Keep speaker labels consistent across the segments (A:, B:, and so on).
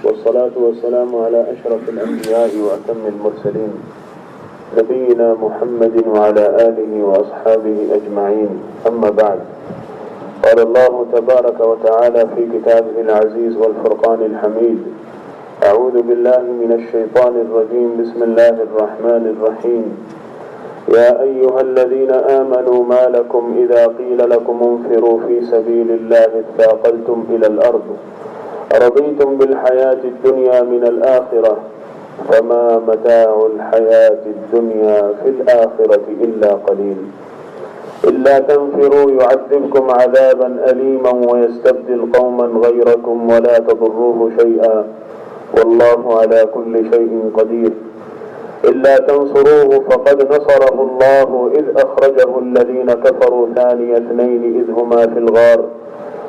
A: والصلاة والسلام على أشرف الأنبياء وأتم المرسلين نبينا محمد وعلى آله وأصحابه أجمعين. أما بعد، قال الله تبارك وتعالى في كتابه العزيز والفرقان الحميد: أعوذ بالله من الشيطان الرجيم. بسم الله الرحمن الرحيم. يا أيها الذين آمنوا ما لكم إذا قيل لكم انفروا في سبيل الله اثاقلتم إلى الأرض أرضيتم بالحياة الدنيا من الآخرة فما متاع الحياة الدنيا في الآخرة إلا قليل إلا تنفروا يعذبكم عذابا أليما ويستبدل قوما غيركم ولا تضروه شيئا والله على كل شيء قدير إلا تنصروه فقد نصره الله إذ أخرجه الذين كفروا ثاني اثنين إذ هما في الغار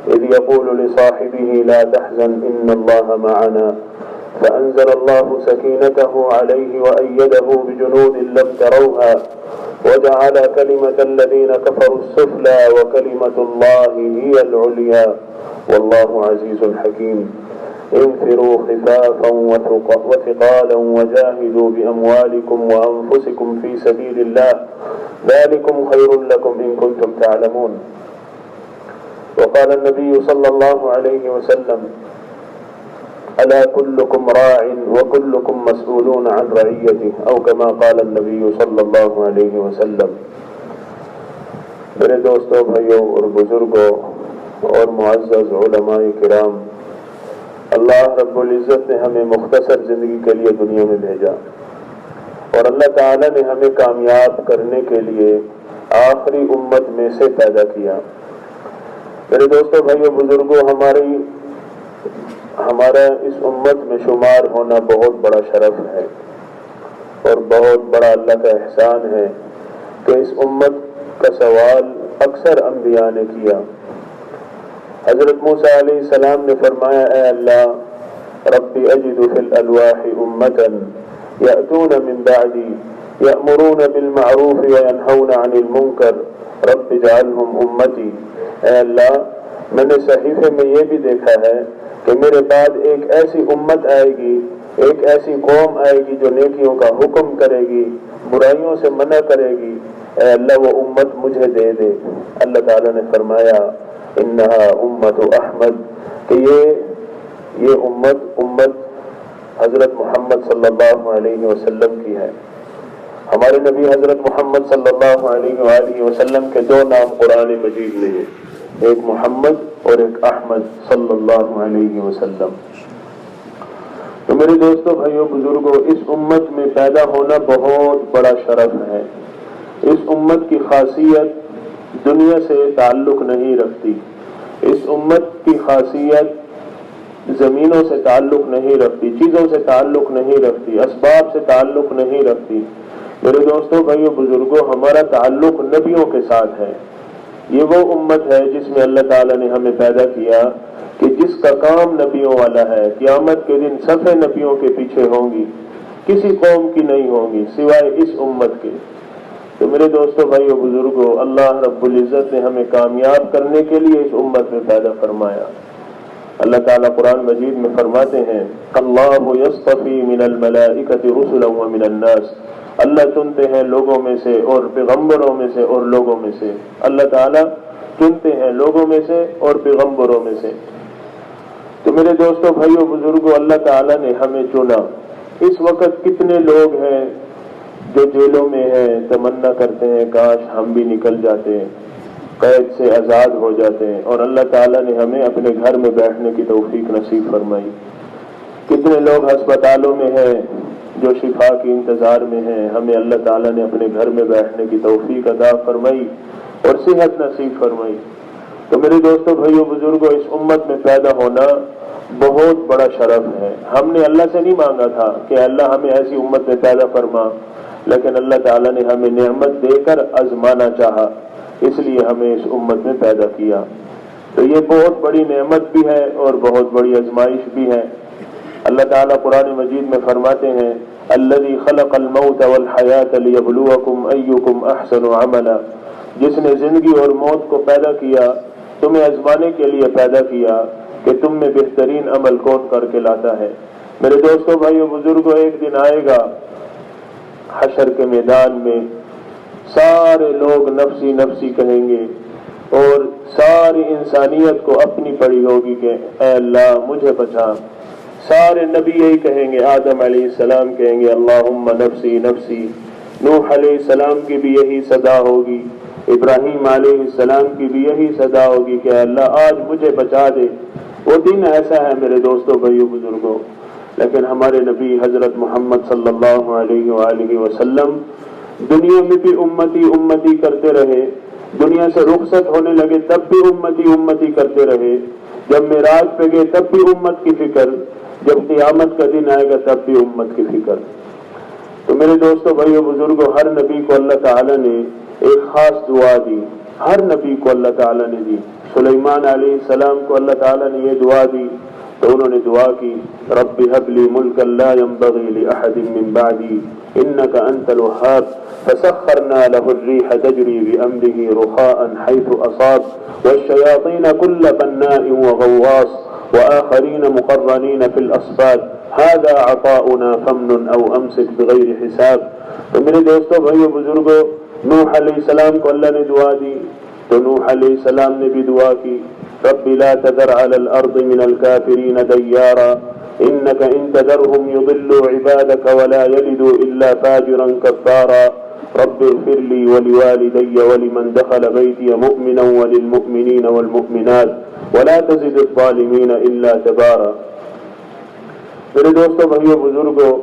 A: إذ يقول لصاحبه لا تحزن إن الله معنا فأنزل الله سكينته عليه وأيده بجنود لم تروها وجعل كلمة الذين كفروا السفلى وكلمة الله هي العليا والله عزيز حكيم. انفروا خفافا وثقالا وجاهدوا بأموالكم وأنفسكم في سبيل الله ذلكم خير لكم إن كنتم تعلمون. وقال النبي صلى الله عليه وسلم: ألا كلكم راع وكلكم مسؤولون عن رعيته أو كما قال النبي صلى الله عليه وسلم. میرے دوستوں، بھائیوں اور بزرگوں اور معزز علماء کرام، اللہ رب العزت نے ہمیں مختصر زندگی کے لیے دنیا میں بھیجا اور اللہ تعالی نے ہمیں کامیاب کرنے کے لیے آخری امت میں سے پیدا کیا. میرے دوستوں، بھائیوں، بزرگوں، ہمارا اس امت میں شمار ہونا بہت بڑا شرف ہے اور بہت بڑا اللہ کا احسان ہے کہ اس امت کا سوال اکثر انبیاء نے کیا. حضرت موسیٰ علیہ السلام نے فرمایا: اے اللہ، ربی اجد فی الالواح امتا یأتون من بعدی یأمرون بالمعروف وینہون عن المنکر رب اجعلہم امتی. اے اللہ، میں نے صحیفے میں یہ بھی دیکھا ہے کہ میرے بعد ایک ایسی امت آئے گی، ایک ایسی قوم آئے گی جو نیکیوں کا حکم کرے گی، برائیوں سے منع کرے گی. اے اللہ، وہ امت مجھے دے دے. اللہ تعالیٰ نے فرمایا: انہا امت احمد، کہ یہ امت حضرت محمد صلی اللہ علیہ وسلم کی ہے. ہمارے نبی حضرت محمد صلی اللہ علیہ وآلہ وسلم کے دو نام قرآن مجید میں ہیں، ایک محمد اور ایک احمد صلی اللہ علیہ وسلم. تو میرے دوستوں، بھائیوں، بزرگوں، اس امت میں پیدا ہونا بہت بڑا شرف ہے. اس امت کی خاصیت دنیا سے تعلق نہیں رکھتی، اس امت کی خاصیت زمینوں سے تعلق نہیں رکھتی، چیزوں سے تعلق نہیں رکھتی، اسباب سے تعلق نہیں رکھتی. میرے دوستوں، بھائیوں، بزرگوں، ہمارا تعلق نبیوں کے ساتھ ہے. یہ وہ امت ہے جس میں اللہ تعالیٰ نے ہمیں پیدا کیا کہ جس کا کام نبیوں والا ہے. قیامت کے دن صفیں نبیوں کے پیچھے ہوں گی، کسی قوم کی نہیں ہوں گی سوائے اس امت کے. تو میرے دوستوں، بھائیوں، بزرگوں، اللہ رب العزت نے ہمیں کامیاب کرنے کے لیے اس امت میں پیدا فرمایا. اللہ تعالیٰ قرآن مجید میں فرماتے ہیں: اللہ یصطفی من الملائکۃ رسلا ومن الناس. اللہ چنتے ہیں لوگوں میں سے اور پیغمبروں میں سے اور لوگوں میں سے. اللہ تعالیٰ چنتے ہیں لوگوں میں سے اور پیغمبروں میں سے. تو میرے دوستوں، بھائیوں، بزرگوں، اللہ تعالیٰ نے ہمیں چنا. اس وقت کتنے لوگ ہیں جو جیلوں میں ہیں، تمنا کرتے ہیں کاش ہم بھی نکل جاتے ہیں، قید سے آزاد ہو جاتے ہیں، اور اللہ تعالیٰ نے ہمیں اپنے گھر میں بیٹھنے کی توفیق نصیب فرمائی. کتنے لوگ ہسپتالوں میں ہیں جو شفا کی انتظار میں ہیں، ہمیں اللہ تعالیٰ نے اپنے گھر میں بیٹھنے کی توفیق عطا فرمائی اور صحت نصیب فرمائی. تو میرے دوستوں، بھائیوں، بزرگوں، اس امت میں پیدا ہونا بہت بڑا شرف ہے. ہم نے اللہ سے نہیں مانگا تھا کہ اللہ ہمیں ایسی امت میں پیدا فرما، لیکن اللہ تعالیٰ نے ہمیں نعمت دے کر آزمانا چاہا، اس لیے ہمیں اس امت میں پیدا کیا. تو یہ بہت بڑی نعمت بھی ہے اور بہت بڑی آزمائش بھی ہے. اللہ تعالیٰ قرآن مجید میں فرماتے ہیں: الذی خلق الموت والحیات لیبلوکم ایکم احسن عملا. جس نے زندگی اور موت کو پیدا کیا، تمہیں آزمانے کے لیے پیدا کیا کہ تم میں بہترین عمل کون کر کے لاتا ہے۔ میرے دوستوں، بھائیوں، بزرگوں، ایک دن آئے گا حشر کے میدان میں سارے لوگ نفسی نفسی کہیں گے، اور ساری انسانیت کو اپنی پڑی ہوگی کہ اے اللہ مجھے بچا۔ سارے نبی یہی کہیں گے، آدم علیہ السلام کہیں گے اللہم نفسی نفسی، نوح علیہ السلام کی بھی یہی صدا ہوگی، ابراہیم علیہ السلام کی بھی یہی صدا ہوگی کہ اللہ آج مجھے بچا دے۔ وہ دن ایسا ہے میرے دوستوں، بھائیوں، بزرگوں، لیکن ہمارے نبی حضرت محمد صلی اللہ علیہ وآلہ وسلم دنیا میں بھی امتی امتی کرتے رہے، دنیا سے رخصت ہونے لگے تب بھی امتی امتی کرتے رہے، جب معراج پہ گئے تب بھی امت کی فکر، جب قیامت کا دن آئے گا تب بھی امت کی فکر۔ تو میرے دوستوں، بھائیوں، بزرگوں، ہر نبی کو اللہ تعالیٰ نے ایک خاص دعا دی، ہر نبی کو اللہ تعالیٰ نے دی۔ سلیمان علیہ السلام کو اللہ تعالیٰ نے یہ دعا دی تو انہوں نے دعا کی رب هب لی ملکا لا ينبغی لأحد من بعدی انک انت الوہاب فسخرنا له الريح تجري بأمره رخاء حيث أصاب والشياطين كل بناء وغواص وآخرين مقرنين في الأصفاد هذا عطاؤنا فمن أو أمسك بغير حساب۔ تو میرے دوستوں، بھائیوں، بزرگوں، نوح علیہ السلام کو اللہ نے دعا دی تو نوح علیہ السلام نے بھی دعا کی رب لا تذر على الأرض من الكافرين ديارا إنك إن تذرهم يضلوا عبادك ولا يلدوا إلا فاجرا كفارا رب اغفر لي ولوالدي ولمن دخل بيتي مؤمنا وللمؤمنين والمؤمنات ولا تزد الظالمين إلا تبارا۔ میرے دوستوں، بھائیوں، بزرگوں،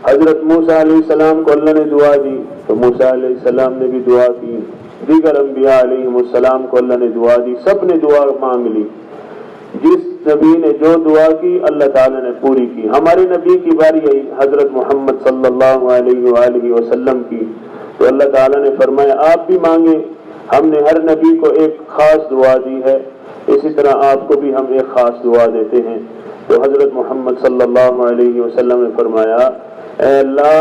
A: حضرت موسیٰ علیہ السلام کو اللہ نے دعا دی تو موسیٰ علیہ السلام نے بھی دعا کی، دیگر انبیاء علیہ السلام کو اللہ نے دعا دی، سب نے دعا مانگ لی، جس نبی نے جو دعا کی اللہ تعالیٰ نے پوری کی۔ ہمارے نبی کی باری آئی حضرت محمد صلی اللہ علیہ وآلہ وسلم کی تو اللہ تعالیٰ نے فرمایا آپ بھی مانگے، ہم نے ہر نبی کو ایک خاص دعا دی ہے، اسی طرح آپ کو بھی ہم ایک خاص دعا دیتے ہیں۔ تو حضرت محمد صلی اللہ علیہ وسلم نے فرمایا اے اللہ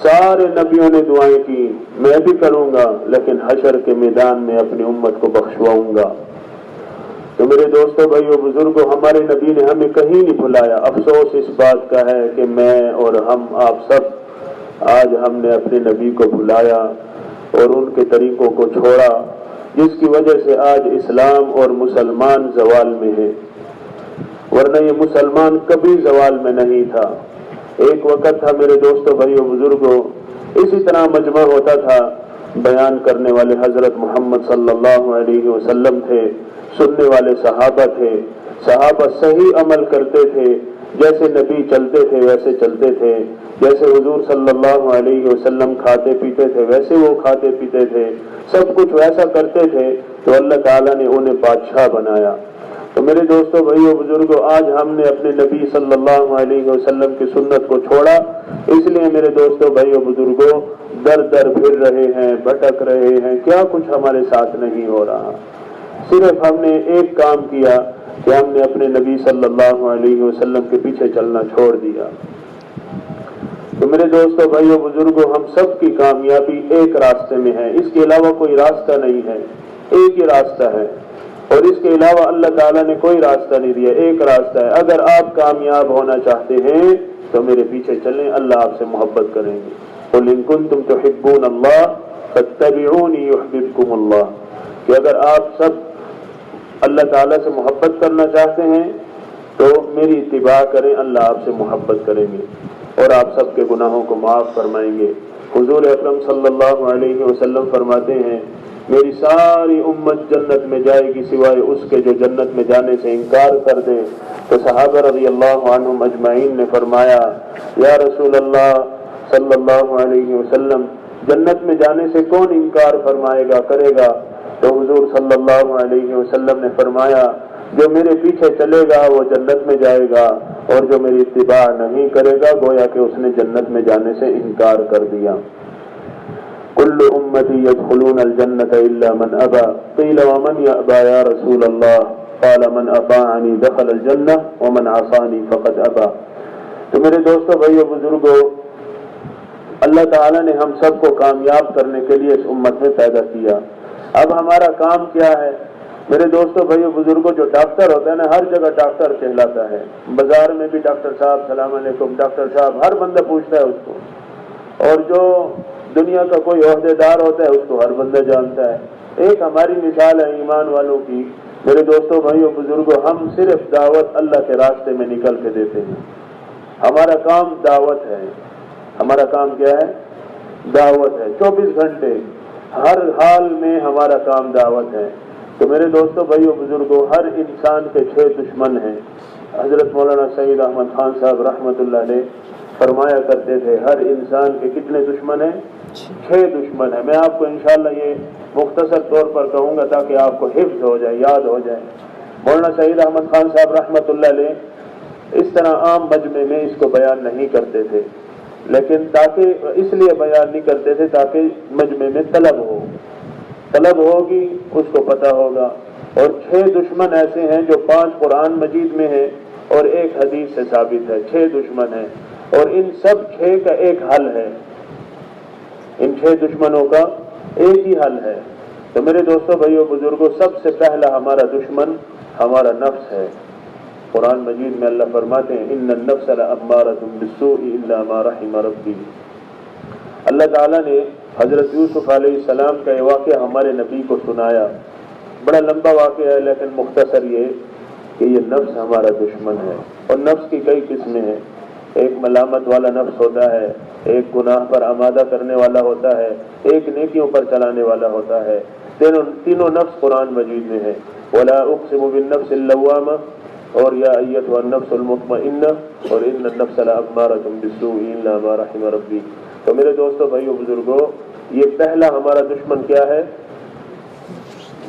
A: سارے نبیوں نے دعائیں کی، میں بھی کروں گا لیکن حشر کے میدان میں اپنی امت کو بخشواؤں گا۔ تو میرے دوستوں، بھائیوں، بزرگوں، ہمارے نبی نے ہمیں کہیں نہیں بھلایا۔ افسوس اس بات کا ہے کہ میں اور ہم آپ سب آج ہم نے اپنے نبی کو بھلایا اور ان کے طریقوں کو چھوڑا، جس کی وجہ سے آج اسلام اور مسلمان زوال میں ہے، ورنہ یہ مسلمان کبھی زوال میں نہیں تھا۔ ایک وقت تھا میرے دوستوں، بھائیوں، بزرگوں، اسی طرح مجمع ہوتا تھا، بیان کرنے والے حضرت محمد صلی اللہ علیہ وسلم تھے، سننے والے صحابہ تھے، صحابہ صحیح عمل کرتے تھے، جیسے نبی چلتے تھے ویسے چلتے تھے، جیسے حضور صلی اللہ علیہ وسلم کھاتے پیتے تھے ویسے وہ کھاتے پیتے تھے، سب کچھ ویسا کرتے تھے، تو اللہ تعالیٰ نے انہیں بادشاہ بنایا۔ تو میرے دوستوں، بھائیوں، بزرگوں، آج ہم نے اپنے نبی صلی اللہ علیہ وسلم کی سنت کو چھوڑا، اس لیے میرے دوستوں، بھائیوں، بزرگوں، در در پھر رہے ہیں، بھٹک رہے ہیں، کیا کچھ ہمارے ساتھ نہیں ہو رہا۔ صرف ہم نے ایک کام کیا کہ ہم نے اپنے نبی صلی اللہ علیہ وسلم کے پیچھے چلنا چھوڑ دیا۔ تو میرے دوستوں، بھائیوں، بزرگوں، ہم سب کی کامیابی ایک راستے میں ہے، اس کے علاوہ کوئی راستہ نہیں ہے، ایک ہی راستہ ہے، اور اس کے علاوہ اللہ تعالیٰ نے کوئی راستہ نہیں دیا، ایک راستہ ہے۔ اگر آپ کامیاب ہونا چاہتے ہیں تو میرے پیچھے چلیں، اللہ آپ سے محبت کریں گے۔ قُلْ إِن كُنتُمْ تُحِبُّونَ اللَّهَ فَاتَّبِعُونِي يُحْبِبْكُمُ اللَّهُ، کہ اگر آپ سب اللہ تعالیٰ سے محبت کرنا چاہتے ہیں تو میری اتباع کریں، اللہ آپ سے محبت کریں گے اور آپ سب کے گناہوں کو معاف فرمائیں گے۔ حضور اکرم صلی اللہ علیہ وسلم فرماتے ہیں میری ساری امت جنت میں جائے گی سوائے اس کے جو جنت میں جانے سے انکار کر دے۔ تو صحابہ رضی اللہ عنہم اجمعین نے فرمایا یا رسول اللہ صلی اللہ علیہ وسلم جنت میں جانے سے کون انکار فرمائے گا، کرے گا؟ تو حضور صلی اللہ علیہ وسلم نے فرمایا جو میرے پیچھے چلے گا وہ جنت میں جائے گا، اور جو میری اتباع نہیں کرے گا گویا کہ اس نے جنت میں جانے سے انکار کر دیا۔ کل امتی يدخلون الجنة الا من ابى قیل ومن یأبى یا رسول اللہ قال من اطاعنی دخل الجنة ومن عصانی فقد ابى۔ تو میرے دوستو، بھائیو، بزرگوں، اللہ تعالیٰ نے ہم سب کو کامیاب کرنے کے لیے اس امت میں پیدا کیا۔ اب ہمارا کام کیا ہے؟ میرے دوستوں بھائیو بزرگوں، جو ڈاکٹر ہوتا ہے نا، ہر جگہ ڈاکٹر کہلاتا ہے، بازار میں بھی ڈاکٹر صاحب سلام علیکم ڈاکٹر صاحب، ہر بندہ پوچھتا ہے اس کو، اور جو دنیا کا کوئی عہدے دار ہوتا ہے اس کو ہر بندہ جانتا ہے۔ ایک ہماری مثال ہے ایمان والوں کی، میرے دوستوں بھائیو بزرگوں، ہم صرف دعوت اللہ کے راستے میں نکل کے دیتے ہیں، ہمارا کام دعوت ہے، ہمارا کام کیا ہے؟ دعوت ہے، 24 گھنٹے ہر حال میں ہمارا کام دعوت ہے۔ تو میرے دوستوں بھائیو بزرگوں، ہر انسان کے 6 دشمن ہیں۔ حضرت مولانا سعید احمد خان صاحب رحمۃ اللہ علیہ فرمایا کرتے تھے، ہر انسان کے کتنے دشمن ہیں؟ 6 دشمن ہیں۔ میں آپ کو انشاءاللہ یہ مختصر طور پر کہوں گا تاکہ آپ کو حفظ ہو جائے، یاد ہو جائے۔ مولانا سعید احمد خان صاحب رحمۃ اللہ علیہ اس طرح عام مجمع میں اس کو بیان نہیں کرتے تھے، لیکن تاکہ اس لیے بیان نہیں کرتے تھے تاکہ مجمع میں طلب ہوگی، اس کو پتہ ہوگا۔ اور 6 دشمن ایسے ہیں جو 5 قرآن مجید میں ہیں اور 1 حدیث سے ثابت ہے۔ 6 دشمن ہیں اور ان سب 6 کا ایک حل ہے، ان 6 دشمنوں کا ایک ہی حل ہے۔ تو میرے دوستوں بھائیوں بزرگوں، سب سے پہلا ہمارا دشمن ہمارا نفس ہے۔ قرآن مجید میں اللہ فرماتے ہیں ان النفس لامارۃ بالسوء الا ما رحم ربی۔ اللہ تعالیٰ نے حضرت یوسف علیہ السلام کا یہ واقعہ ہمارے نبی کو سنایا، بڑا لمبا واقعہ ہے لیکن مختصر یہ کہ یہ نفس ہمارا دشمن ہے، اور نفس کی کئی قسمیں ہیں۔ ایک ملامت والا نفس ہوتا ہے، ایک گناہ پر آمادہ کرنے والا ہوتا ہے، ایک نیکیوں پر چلانے والا ہوتا ہے۔ تینوں نفس قرآن مجید میں ہے۔ ولا اقسم بالنفس اللوامہ، اور یا ایتھا النفس المطمئنہ، اور ان النفس لامارۃ بالسوء الا ما رحم ربی۔ تو میرے دوستوں بھائیوں بزرگوں، یہ پہلا ہمارا دشمن کیا ہے؟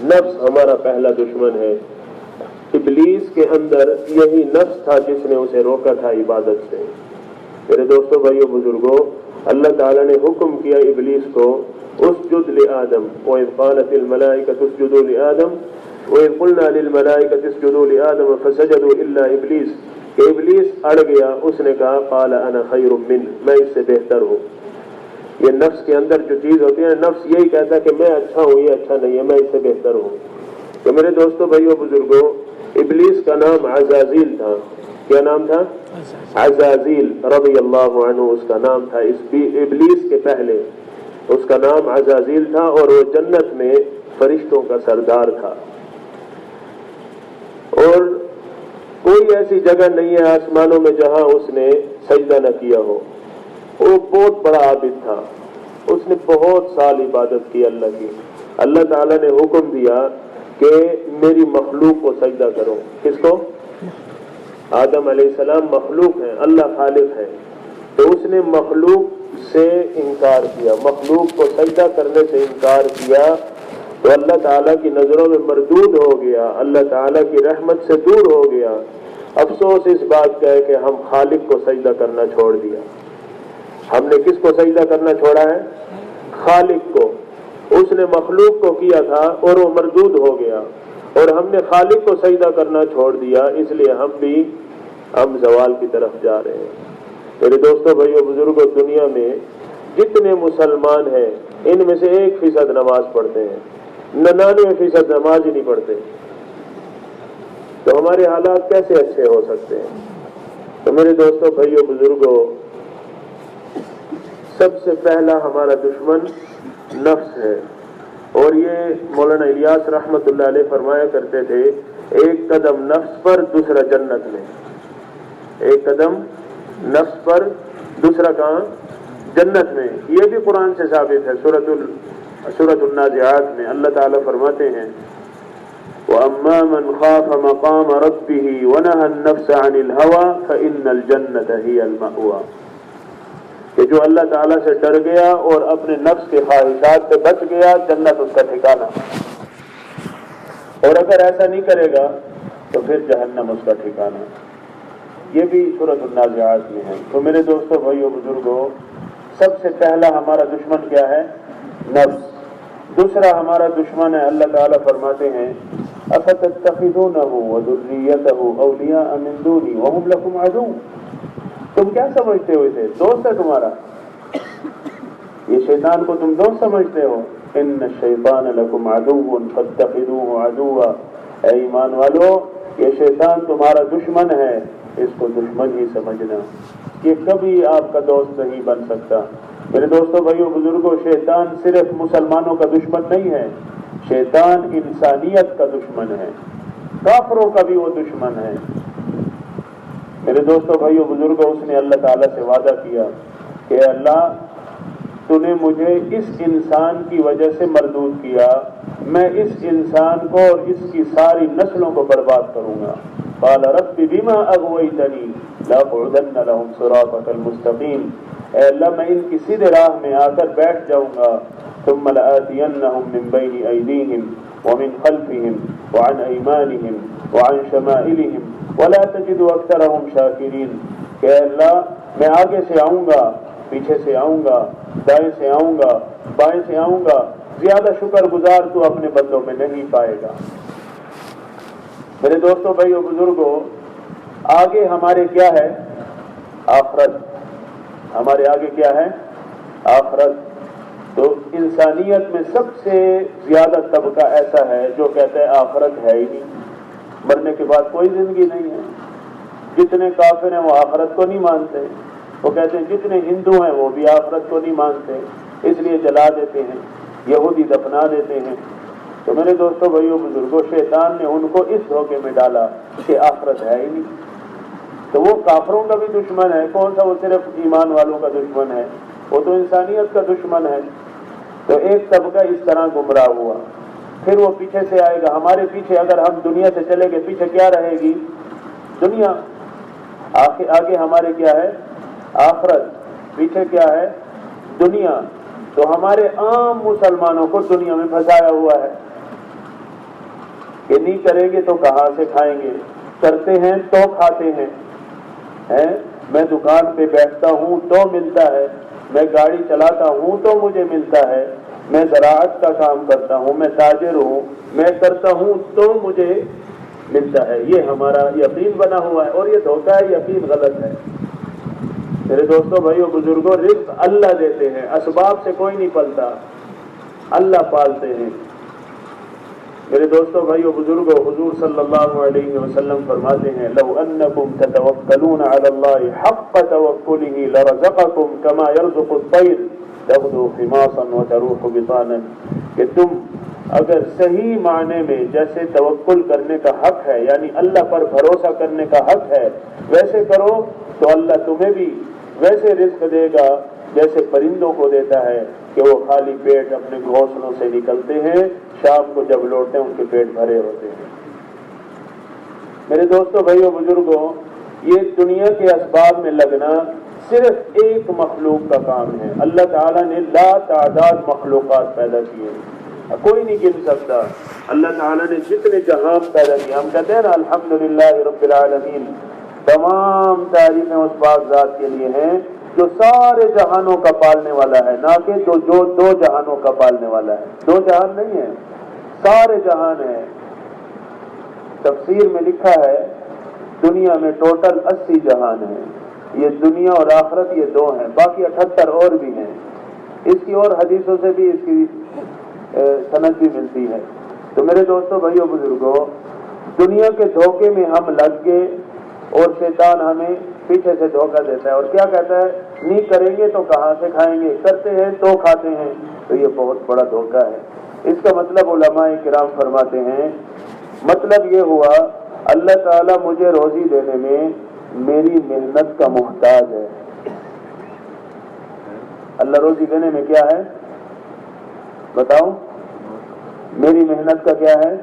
A: نفس ہمارا پہلا دشمن ہے۔ ابلیس کے اندر یہی نفس تھا جس نے اسے روکا تھا عبادت سے۔ میرے دوستوں بھائیوں بزرگوں، اللہ تعالیٰ نے حکم کیا ابلیس کو اسجد لآدم، وَإِذْ قَالَتِ الْمَلَائِكَةُ اسْجُدُوا لِآدَمَ وَإِذْ قُلْنَا لِلْمَلَائِكَةِ اسْجُدُوا لِآدَمَ فَسَجَدُوا إِلَّا إِبْلِيسَ، کہ ابلیس اڑ گیا، اس نے کہا قَالَ أَنَا خَيْرٌ مِّنْهُ، میں اس سے بہتر ہوں۔ یہ نفس کے اندر جو چیز ہوتی ہے، نفس یہی کہتا ہے کہ میں اچھا ہوں، یہ اچھا نہیں ہے، میں اس سے بہتر ہوں۔ تو میرے دوستوں بھائیوں بزرگوں، ابلیس کا نام عزازیل تھا۔ کیا نام تھا؟ عزازیل رضی اللہ عنہ اس کا نام تھا۔ ابلیس کے پہلے اس کا نام عزازیل تھا، اور وہ جنت میں فرشتوں کا سردار تھا، اور کوئی ایسی جگہ نہیں ہے آسمانوں میں جہاں اس نے سجدہ نہ کیا ہو۔ وہ بہت بڑا عابد تھا، اس نے بہت سال عبادت کی اللہ کی۔ اللہ تعالیٰ نے حکم دیا کہ میری مخلوق کو سجدہ کرو۔ کس کو؟ آدم علیہ السلام مخلوق ہیں، اللہ خالق ہے، تو اس نے مخلوق سے انکار کیا، مخلوق کو سجدہ کرنے سے انکار کیا، تو اللہ تعالیٰ کی نظروں میں مردود ہو گیا، اللہ تعالیٰ کی رحمت سے دور ہو گیا۔ افسوس اس بات کا ہے کہ ہم خالق کو سجدہ کرنا چھوڑ دیا۔ ہم نے کس کو سجدہ کرنا چھوڑا ہے؟ خالق کو۔ اس نے مخلوق کو کیا تھا اور وہ مردود ہو گیا، اور ہم نے خالق کو سجدہ کرنا چھوڑ دیا، اس لیے ہم زوال کی طرف جا رہے ہیں۔ میرے دوستوں بھائیوں بزرگوں، دنیا میں جتنے مسلمان ہیں ان میں سے 1% نماز پڑھتے ہیں، 99% نماز ہی نہیں پڑھتے، تو ہمارے حالات کیسے اچھے ہو سکتے ہیں؟ تو میرے دوستوں بھائیوں بزرگوں، سب سے پہلا ہمارا دشمن نفس ہے، اور یہ مولانا الیاس رحمت اللہ علیہ فرمایا کرتے تھے، ایک قدم نفس پر دوسرا جنت میں، ایک قدم نفس پر دوسرا کہاں؟ جنت میں۔ یہ بھی قرآن سے ثابت ہے، سورۃ النازعات میں اللہ تعالیٰ فرماتے ہیں وَأَمَّا مَنْ خَافَ مَقَامَ رَبِّهِ وَنَهَى النَّفْسَ عَنِ الْهَوَىٰ فَإِنَّ الْجَنَّةَ هِيَ الْمَأْوَىٰ، کہ جو اللہ تعالیٰ سے ڈر گیا اور اپنے نفس کے خواہشات سے بچ گیا، جنت اس کا ٹھکانہ، اور اگر ایسا نہیں کرے گا تو پھر جہنم اس کا ٹھکانہ۔ یہ بھی سورۃ النازعات میں ہے۔ تو میرے دوستوں بھائیوں بزرگوں، سب سے پہلا ہمارا دشمن کیا ہے؟ نفس۔ دوسرا ہمارا دشمن ہے، اللہ تعالیٰ فرماتے ہیں اَفَتَتَّخِذُونَهُ وَذُرِّيَّتَهُ أَوْلِيَاءَ مِن دُونِي وَهُمْ لَكُمْ عَدُوٌّ، تم کیا سمجھتے ہو اسے؟ دوست ہے تمہارا، یہ شیطان کو تم دوست سمجھتے ہو۔ إِنَّ الشَّيْطَانَ لَكُمْ عَدُوٌّ فَاتَّخِذُوهُ عَدُوًّا اے ایمان والو، یہ شیطان تمہارا دشمن ہے، اس کو دشمن ہی سمجھنا، یہ کبھی آپ کا دوست نہیں بن سکتا۔ میرے دوستوں، بھائیوں، بزرگوں، شیطان صرف مسلمانوں کا دشمن نہیں ہے، شیطان انسانیت کا دشمن ہے، کافروں کا بھی وہ دشمن ہے۔ میرے دوستوں، بھائیوں، بزرگوں، اس نے اللہ تعالیٰ سے وعدہ کیا کہ اے اللہ، تو نے مجھے اس انسان کی وجہ سے مردود کیا، میں اس انسان کو اور اس کی ساری نسلوں کو برباد کروں گا۔ قال رب بما اغویتنی لاقعدن لهم صراطک المستقیم، اے اللہ میں ان کی سیدھے راہ میں آ کر بیٹھ جاؤں گا، ثم لآتینہم من بین ایدیہم ومن خلفہم وعن ایمانہم وعن شمائلہم ولا تجد اکثرہم شاکرین، کہ اے اللہ میں آگے سے آؤں گا، پیچھے سے آؤں گا، دائیں سے آؤں گا، بائیں سے آؤں گا، زیادہ شکر گزار تو اپنے بندوں میں نہیں پائے گا۔ میرے دوستوں، بھائیوں، بزرگوں، آگے ہمارے کیا ہے؟ آخرت۔ ہمارے آگے کیا ہے؟ آخرت۔ تو انسانیت میں سب سے زیادہ طبقہ ایسا ہے جو کہتا ہے آخرت ہے ہی نہیں، مرنے کے بعد کوئی زندگی نہیں ہے۔ جتنے کافر ہیں وہ آخرت کو نہیں مانتے، وہ کہتے ہیں جتنے ہندو ہیں وہ بھی آخرت کو نہیں مانتے، اس لیے جلا دیتے ہیں، یہودی دفنا دیتے ہیں۔ تو میرے دوستوں، بھائیوں، بزرگوں، شیطان نے ان کو اس دھوکے میں ڈالا کہ آخرت ہے ہی نہیں۔ تو وہ کافروں کا بھی دشمن ہے، کون سا؟ وہ صرف ایمان والوں کا دشمن ہے، وہ تو انسانیت کا دشمن ہے۔ تو ایک طبقہ اس طرح گمراہ ہوا، پھر وہ پیچھے سے آئے گا۔ ہمارے پیچھے اگر ہم دنیا سے چلے گئے، پیچھے کیا رہے گی؟ دنیا۔ آگے ہمارے کیا ہے؟ آخرت، پیچھے کیا ہے؟ دنیا۔ تو ہمارے عام مسلمانوں کو دنیا میں پھنسایا ہوا ہے کہ نہیں کریں گے تو کہاں سے کھائیں گے، کرتے ہیں تو کھاتے ہیں۔ میں دکان پہ بیٹھتا ہوں تو ملتا ہے، میں گاڑی چلاتا ہوں تو مجھے ملتا ہے، میں زراعت کا کام کرتا ہوں، میں تاجر ہوں، میں کرتا ہوں تو مجھے ملتا ہے۔ یہ ہمارا یقین بنا ہوا ہے، اور یہ دھوکہ ہے، یقین غلط ہے۔ میرے دوستوں، بھائیوں، بزرگوں، رزق اللہ دیتے ہیں، اسباب سے کوئی نہیں پلتا، اللہ پالتے ہیں۔ میرے دوستوں، بھائیوں، بزرگوں، حضور صلی اللہ علیہ وسلم فرماتے ہیں لو انکم تتوکلون علی اللہ حق توکلہ لرزقکم کما یرزق الطیر تغدو خماصا وتروح بطانا، کہ تم اگر صحیح معنی میں جیسے توکل کرنے کا حق ہے، یعنی اللہ پر بھروسہ کرنے کا حق ہے، ویسے کرو تو اللہ تمہیں بھی ویسے رزق دے گا جیسے پرندوں کو دیتا ہے کہ وہ خالی پیٹ اپنے گھونسلوں سے نکلتے ہیں، شام کو جب لوٹتے ہیں ان کے پیٹ بھرے ہوتے ہیں۔ میرے دوستوں، بھائیوں، بزرگوں، یہ دنیا کے اسباب میں لگنا صرف ایک مخلوق کا کام ہے۔ اللہ تعالیٰ نے لا تعداد مخلوقات پیدا کیے، کوئی نہیں گن سکتا۔ اللہ تعالیٰ نے جتنے جہاں پیدا کیے، ہم کہتے ہیں نا الحمدللہ رب العالمین، تمام تعریفیں اس پاک ذات کے لیے ہیں جو سارے جہانوں کا پالنے والا ہے، نہ کہ جو دو جہانوں کا پالنے والا ہے۔ دو جہان نہیں ہے، سارے جہان ہیں۔ تفسیر میں لکھا ہے دنیا میں ٹوٹل 80 جہان ہیں، یہ دنیا اور آخرت یہ دو ہیں، باقی 78 اور بھی ہیں۔ اس کی اور حدیثوں سے بھی اس کی سند بھی ملتی ہے۔ تو میرے دوستوں، بھائیوں، بزرگوں، دنیا کے دھوکے میں ہم لگ گئے اور شیطان ہمیں پیچھے سے دھوکہ دیتا ہے، اور کیا کہتا ہے؟ نہیں کریں گے تو کہاں سے کھائیں گے، کرتے ہیں تو کھاتے ہیں۔ تو یہ بہت بڑا دھوکہ ہے۔ اس کا مطلب علماء کرام فرماتے ہیں، مطلب یہ ہوا اللہ تعالیٰ مجھے روزی دینے میں میری محنت کا محتاج ہے۔ اللہ روزی دینے میں کیا ہے؟ بتاؤ، میری محنت کا کیا ہے؟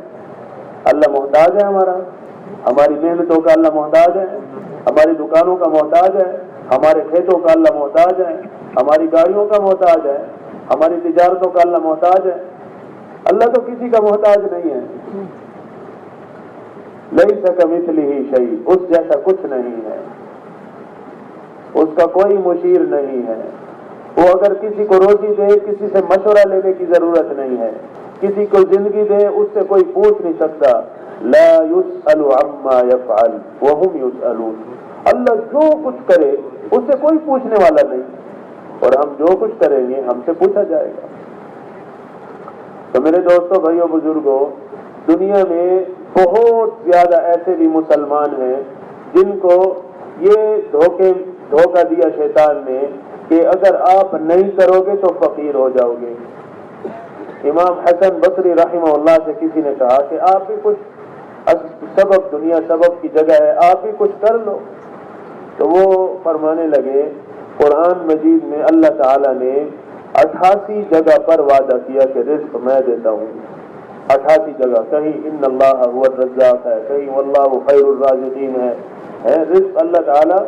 A: اللہ محتاج ہے ہماری محنتوں کا اللہ محتاج ہے، ہماری دکانوں کا محتاج ہے، ہمارے کھیتوں کا اللہ محتاج ہے، ہماری گاڑیوں کا محتاج ہے، ہماری تجارتوں کا اللہ محتاج ہے۔ اللہ تو کسی کا محتاج نہیں ہے۔ لیس کمثلہ شیء، اس جیسا کچھ نہیں ہے، اس کا کوئی مشیر نہیں ہے۔ وہ اگر کسی کو روزی دے، کسی سے مشورہ لینے کی ضرورت نہیں ہے، کسی کو زندگی دے، اس سے کوئی پوچھ نہیں سکتا۔ لا يسأل عما يفعل وهم يسألون، اللہ جو کچھ کرے اس سے کوئی پوچھنے والا نہیں، اور ہم جو کچھ کریں گے ہم سے پوچھا جائے گا۔ تو میرے دوستوں، بھائیوں، بزرگوں، دنیا میں بہت زیادہ ایسے بھی مسلمان ہیں جن کو یہ دھوکہ دیا شیطان نے کہ اگر آپ نہیں کرو گے تو فقیر ہو جاؤ گے۔ امام حسن بصری رحمہ اللہ سے کسی نے کہا کہ آپ بھی کچھ سبب، دنیا سبب کی جگہ ہے، آپ بھی کچھ کر لو۔ تو وہ فرمانے لگے قرآن مجید میں اللہ تعالیٰ نے 88 جگہ پر وعدہ کیا کہ رزق میں دیتا ہوں، 88 جگہ، کہیں ان اللہ هو الرزاق ہے، کہیں واللہ خیر الرازقین ہے، رزق اللہ تعالیٰ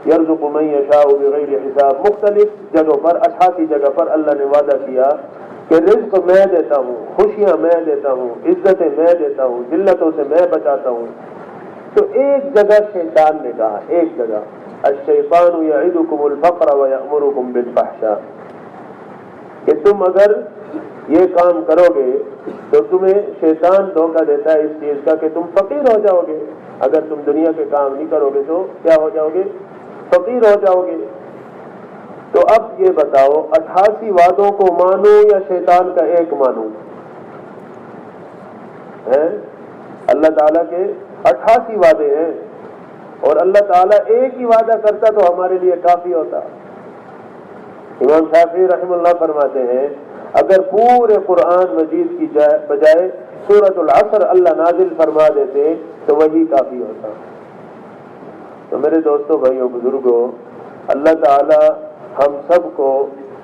A: یرزق من یشاء بغیر حساب، مختلف جگہوں پر 88 جگہ پر اللہ نے وعدہ کیا کہ رزق میں دیتا ہوں، خوشیاں میں دیتا ہوں، عزتیں میں دیتا ہوں، ذلتوں سے میں بچاتا ہوں۔ تو ایک جگہ شیطان نے کہا، ایک جگہ الشیطان یعدکم الفقر ویأمرکم بالفحشاء، کہ تم اگر یہ کام کرو گے تو تمہیں شیطان دھوکہ دیتا ہے اس چیز کا کہ تم فقیر ہو جاؤ گے، اگر تم دنیا کے کام نہیں کرو گے تو کیا ہو جاؤ گے؟ فقیر ہو جاؤ گے۔ تو اب یہ بتاؤ 88 وعدوں کو مانو یا شیطان کا ایک مانو؟ اللہ تعالیٰ کے 88 وعدے ہیں اور اللہ تعالیٰ ایک ہی وعدہ کرتا تو ہمارے لیے کافی ہوتا۔ امام شافعی رحمہ اللہ فرماتے ہیں اگر پورے قرآن مجید کی بجائے سورۃ العصر اللہ نازل فرما دیتے تو وہی کافی ہوتا۔ تو میرے دوستو، بھائیو، بزرگوں، اللہ تعالی ہم سب کو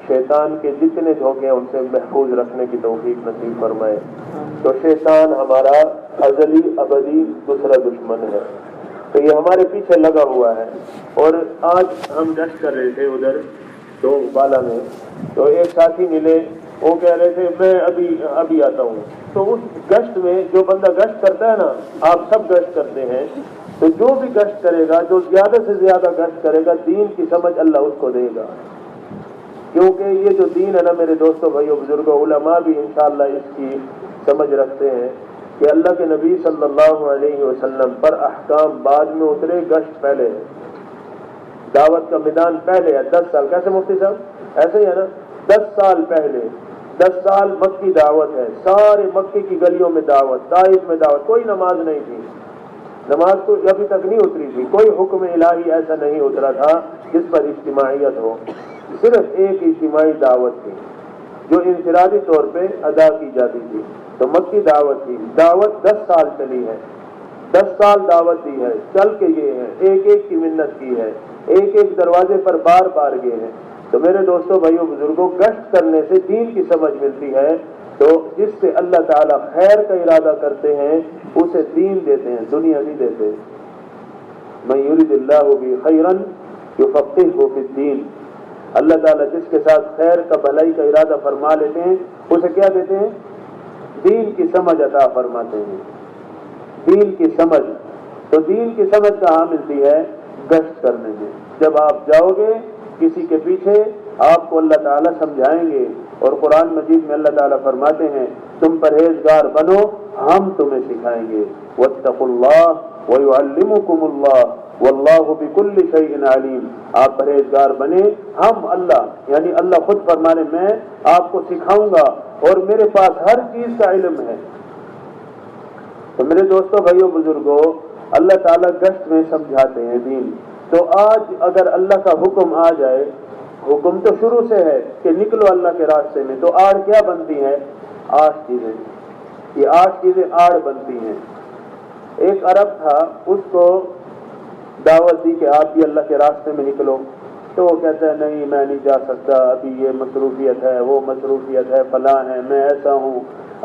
A: شیطان کے جتنے دھوکے ہیں ان سے محفوظ رکھنے کی توفیق نصیب فرمائے۔ تو شیطان ہمارا ازلی ابدی دوسرا دشمن ہے، تو یہ ہمارے پیچھے لگا ہوا ہے۔ اور آج ہم گشت کر رہے تھے ادھر تو بالا میں، تو ایک ساتھی ملے، وہ کہہ رہے تھے میں ابھی آتا ہوں۔ تو اس گشت میں جو بندہ گشت کرتا ہے نا، آپ سب گشت کرتے ہیں، تو جو بھی گشت کرے گا، جو زیادہ سے زیادہ گشت کرے گا، دین کی سمجھ اللہ اس کو دے گا۔ کیونکہ یہ جو دین ہے نا میرے دوستوں، بھائیو، بزرگوں، علماء بھی انشاءاللہ اس کی سمجھ رکھتے ہیں کہ اللہ کے نبی صلی اللہ علیہ وسلم پر احکام بعد میں اترے، گشت پہلے ہے، دعوت کا میدان پہلے ہے۔ 10 سال، کیسے مفتی صاحب؟ ایسے ہی ہے نا، 10 سال پہلے، 10 سال مکی دعوت ہے، سارے مکے کی گلیوں میں دعوت، طائف میں دعوت، کوئی نماز نہیں تھی، نماز تو ابھی تک نہیں اتری تھی، کوئی حکم الہی ایسا نہیں اترا تھا جس پر اجتماعیت ہو، صرف ایک اجتماعی دعوت تھی جو انفرادی طور پہ ادا کی جاتی تھی، تو مکی دعوت تھی۔ دعوت 10 سال چلی ہے، 10 سال دعوت دی ہے، چل کے گئے ہیں، ایک ایک کی منت کی ہے، ایک ایک دروازے پر بار بار گئے ہیں۔ تو میرے دوستوں، بھائیوں، بزرگوں، گشت کرنے سے دین کی سمجھ ملتی ہے، تو جس سے اللہ تعالیٰ خیر کا ارادہ کرتے ہیں اسے دین دیتے ہیں، دنیا نہیں دیتے۔ من یرید اللہ بہ خیرا یفقہہ فی الدین، اللہ تعالیٰ جس کے ساتھ خیر کا، بھلائی کا ارادہ فرما لیتے ہیں اسے کیا دیتے ہیں؟ دین کی سمجھ عطا فرماتے ہیں، دین کی سمجھ۔ تو دین کی سمجھ کہاں ملتی ہے؟ گشت کرنے میں۔ جب آپ جاؤ گے کسی کے پیچھے، آپ کو اللہ تعالیٰ سمجھائیں گے، اور قرآن مجید میں اللہ تعالیٰ فرماتے ہیں تم پرہیزگار بنو، ہم تمہیں سکھائیں گے، واتقوا اللہ ویعلمکم اللہ واللہ بکل شیء علیم۔ آپ پرہیزگار بنے، ہم اللہ، یعنی اللہ خود فرمانے میں آپ کو سکھاؤں گا اور میرے پاس ہر چیز کا علم ہے۔ تو میرے دوستوں، بھائیوں، بزرگوں، اللہ تعالیٰ گشت میں سمجھاتے ہیں دین۔ تو آج اگر اللہ کا حکم آ جائے، حکم تو شروع سے ہے کہ نکلو اللہ کے راستے میں، تو آڑ کیا بنتی ہے؟ 8 چیزیں، یہ 8 چیزیں آڑ بنتی ہیں۔ ایک عرب تھا، اس کو دعوت دی کہ آپ بھی اللہ کے راستے میں نکلو، تو وہ کہتا ہے نہیں میں نہیں جا سکتا، ابھی یہ مصروفیت ہے، وہ مصروفیت ہے، فلاں ہے، میں ایسا ہوں،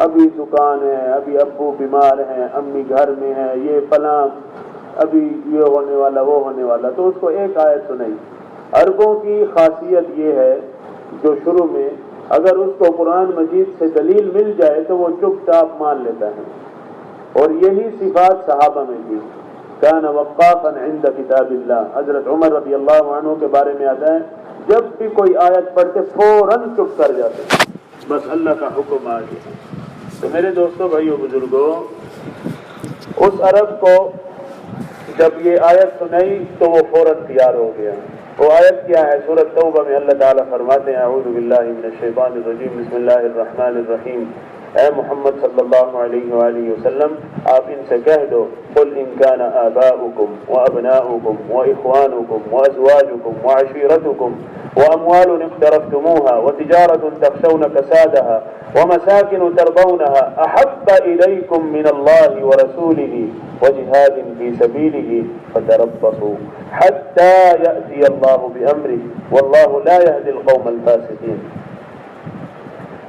A: ابھی دکان ہے، ابھی ابو بیمار ہیں، امی گھر میں ہے، یہ فلاں، ابھی یہ ہونے والا، وہ ہونے والا۔ تو اس کو ایک آیت سنائی۔ عربوں کی خاصیت یہ ہے جو شروع میں اگر اس کو قرآن مجید سے دلیل مل جائے تو وہ چپ چاپ مان لیتا ہے، اور یہی صفات صحابہ میں تھی۔ کان وقافا عند کتاب اللہ، حضرت عمر رضی اللہ عنہ کے بارے میں آتا ہے جب بھی کوئی آیت پڑھتے فوراً چپ کر جاتے، بس اللہ کا حکم آ گیا۔ تو میرے دوستوں، بھائیوں، بزرگوں، اس عرب کو جب یہ آیت سنائی تو وہ فوراً تیار ہو گیا۔ وہ آیت کیا ہے؟ سورۃ توبہ میں اللہ تعالیٰ فرماتے ہیں اعوذ باللہ من الشیطان الرجیم، بسم اللہ الرحمن الرحیم، اے محمد صلی اللہ علیہ وآلہ وسلم آپ ان سے کہہ دو قل ان كان آباؤكم وأبناؤكم وإخوانكم وأزواجكم وعشيرتكم وأموال اقترفتموها وتجارة تخشون كسادها ومساكن ترضونها أحب إليكم من الله ورسوله وجهاد في سبيله فتربصوا حتى يأتي الله بأمره والله لا يهدي القوم الفاسقين۔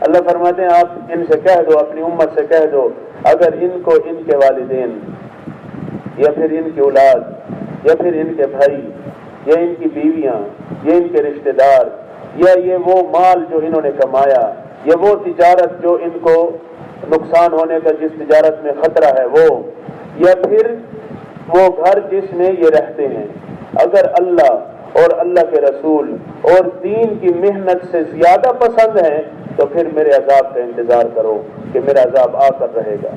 A: اللہ فرماتے ہیں آپ ان سے کہہ دو، اپنی امت سے کہہ دو، اگر ان کو ان کے والدین یا پھر ان کی اولاد یا پھر ان کے بھائی یا ان کی بیویاں یا ان کے رشتہ دار یا یہ وہ مال جو انہوں نے کمایا یا وہ تجارت جو ان کو نقصان ہونے کا جس تجارت میں خطرہ ہے وہ، یا پھر وہ گھر جس میں یہ رہتے ہیں، اگر اللہ اور اللہ کے رسول اور دین کی محنت سے زیادہ پسند ہیں تو پھر میرے عذاب کا انتظار کرو کہ میرا عذاب آ کر رہے گا۔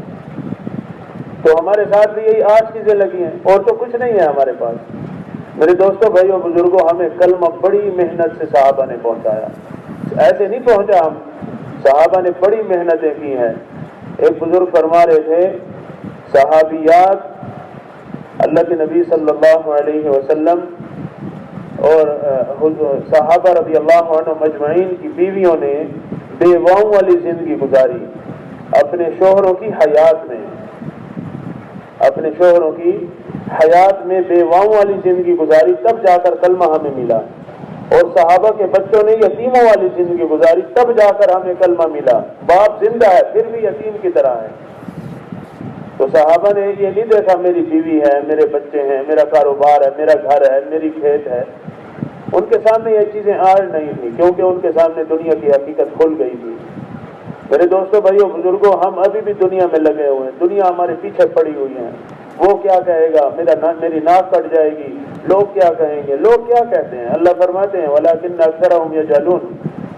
A: تو ہمارے ساتھ بھی یہی 8 چیزیں لگی ہیں اور تو کچھ نہیں ہے ہمارے پاس۔ میرے دوستوں بھائیوں بزرگوں، ہمیں کلمہ بڑی محنت سے صحابہ نے پہنچایا، ایسے نہیں پہنچا ہم، صحابہ نے بڑی محنتیں کی ہیں۔ ایک بزرگ فرما رہے تھے صحابیات اللہ کے نبی صلی اللہ علیہ وسلم اور صحابہ رضی اللہ عنہ مجمعین کی بیویوں نے بیواؤں والی زندگی گزاری اپنے شوہروں کی حیات میں، اپنے شوہروں کی حیات میں بیواؤں والی زندگی گزاری، تب جا کر کلمہ ہمیں ملا، اور صحابہ کے بچوں نے یتیموں والی زندگی گزاری، تب جا کر ہمیں کلمہ ملا۔ باپ زندہ ہے پھر بھی یتیم کی طرح ہے۔ تو صحابہ نے یہ نہیں دیکھا میری بیوی ہے، میرے بچے ہیں، میرا کاروبار ہے، میرا گھر ہے، میری کھیت ہے، ان کے سامنے یہ چیزیں آڑ نہیں تھی، کیونکہ ان کے سامنے دنیا کی حقیقت کھل گئی تھی۔ میرے دوستوں بھائیوں بزرگوں، ہم ابھی بھی دنیا میں لگے ہوئے ہیں، دنیا ہمارے پیچھے پڑی ہوئی ہے۔ وہ کیا کہے گا، میری ناک کٹ جائے گی، لوگ کیا کہیں گے، لوگ کیا کہتے ہیں۔ اللہ فرماتے ہیں وَلَكِنَّ أَكْثَرَهُمْ يَجْهَلُونَ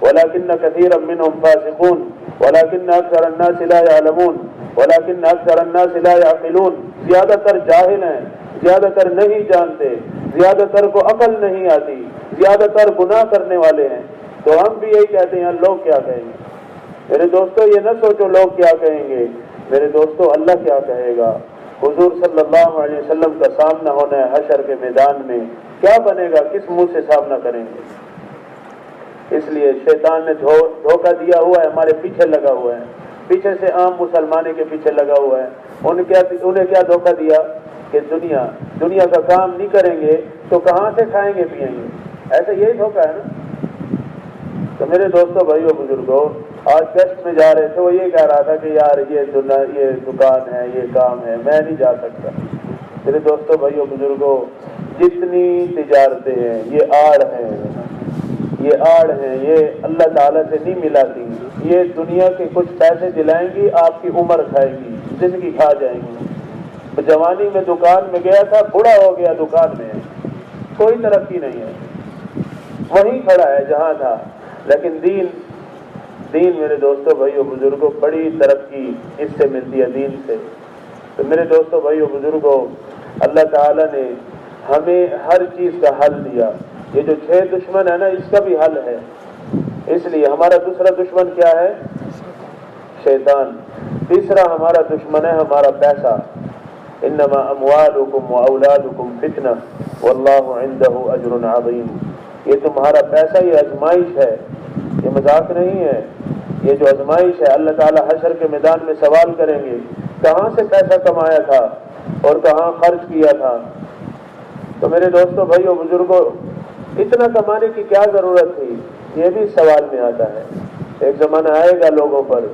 A: وَلَكِنَّ كَثِيرًا مِّنْهُمْ فَاسِقُونَ وَلَكِنَّ أَكْثَرَ النَّاسِ لَا يَعْلَمُونَ وَلَكِنَّ أَكْثَرَ النَّاسِ لَا يَعْقِلُونَ۔ زیادہ تر جاہل ہیں، زیادہ تر نہیں جانتے، زیادہ تر کو عقل نہیں آتی، زیادہ تر گناہ کرنے والے ہیں۔ تو ہم بھی یہی کہتے ہیں لوگ کیا کہیں گے۔ میرے دوستو یہ نہ سوچو لوگ کیا کہیں گے، میرے دوستو اللہ کیا کہے گا۔ حضور صلی اللہ علیہ وسلم کا سامنا ہونا ہے حشر کے میدان میں، کیا بنے گا، کس منہ سے سامنا کریں گے۔ اس لیے شیطان نے دھوکہ دیا ہوا ہے، ہمارے پیچھے لگا ہوا ہے، پیچھے سے عام مسلمانے کے پیچھے لگا ہوا ہے۔ انہیں کیا دھوکہ دیا کہ دنیا کا کام نہیں کریں گے تو کہاں سے کھائیں گے پیئیں گے، ایسا یہی دھوکہ ہے نا۔ تو میرے دوستوں بھائیوں بزرگوں، آج ٹیسٹ میں جا رہے تھے، وہ یہ کہہ رہا تھا کہ یار یہ دکان ہے، یہ کام ہے، میں نہیں جا سکتا۔ میرے دوستوں بھائیوں بزرگوں، جتنی تجارتیں ہیں یہ آڑ ہیں، یہ آڑ ہیں، یہ اللہ تعالیٰ سے نہیں ملاتی۔ یہ دنیا کے کچھ پیسے دلائیں گی، آپ کی عمر کھائے گی، زندگی کھا جائیں گی۔ جوانی میں دکان میں گیا تھا، بوڑھا ہو گیا دکان میں، کوئی ترقی نہیں ہے، وہیں کھڑا ہے جہاں تھا۔ لیکن دین میرے دوستوں بھائیوں بزرگوں، بڑی ترقی اس سے ملتی ہے، دین سے۔ تو میرے دوستوں بھائیوں بزرگوں، اللہ تعالیٰ نے ہمیں ہر چیز کا حل دیا۔ یہ جو 6 دشمن ہے نا، اس کا بھی حل ہے۔ اس لیے ہمارا دوسرا دشمن کیا ہے؟ شیطان۔ تیسرا ہمارا دشمن ہے ہمارا پیسہ۔ انما اموالکم واولادکم فتنہ واللہ عندہ اجر عظیم۔ یہ تمہارا پیسہ، یہ آزمائش ہے، یہ مذاق نہیں ہے، یہ جو آزمائش ہے، اللہ تعالیٰ حشر کے میدان میں سوال کریں گے کہاں سے پیسہ کمایا تھا اور کہاں خرچ کیا تھا۔ تو میرے دوستوں بھائیوں بزرگوں، اتنا کمانے کی کیا ضرورت تھی، یہ بھی سوال میں آتا ہے۔ ایک زمانہ آئے گا لوگوں پر،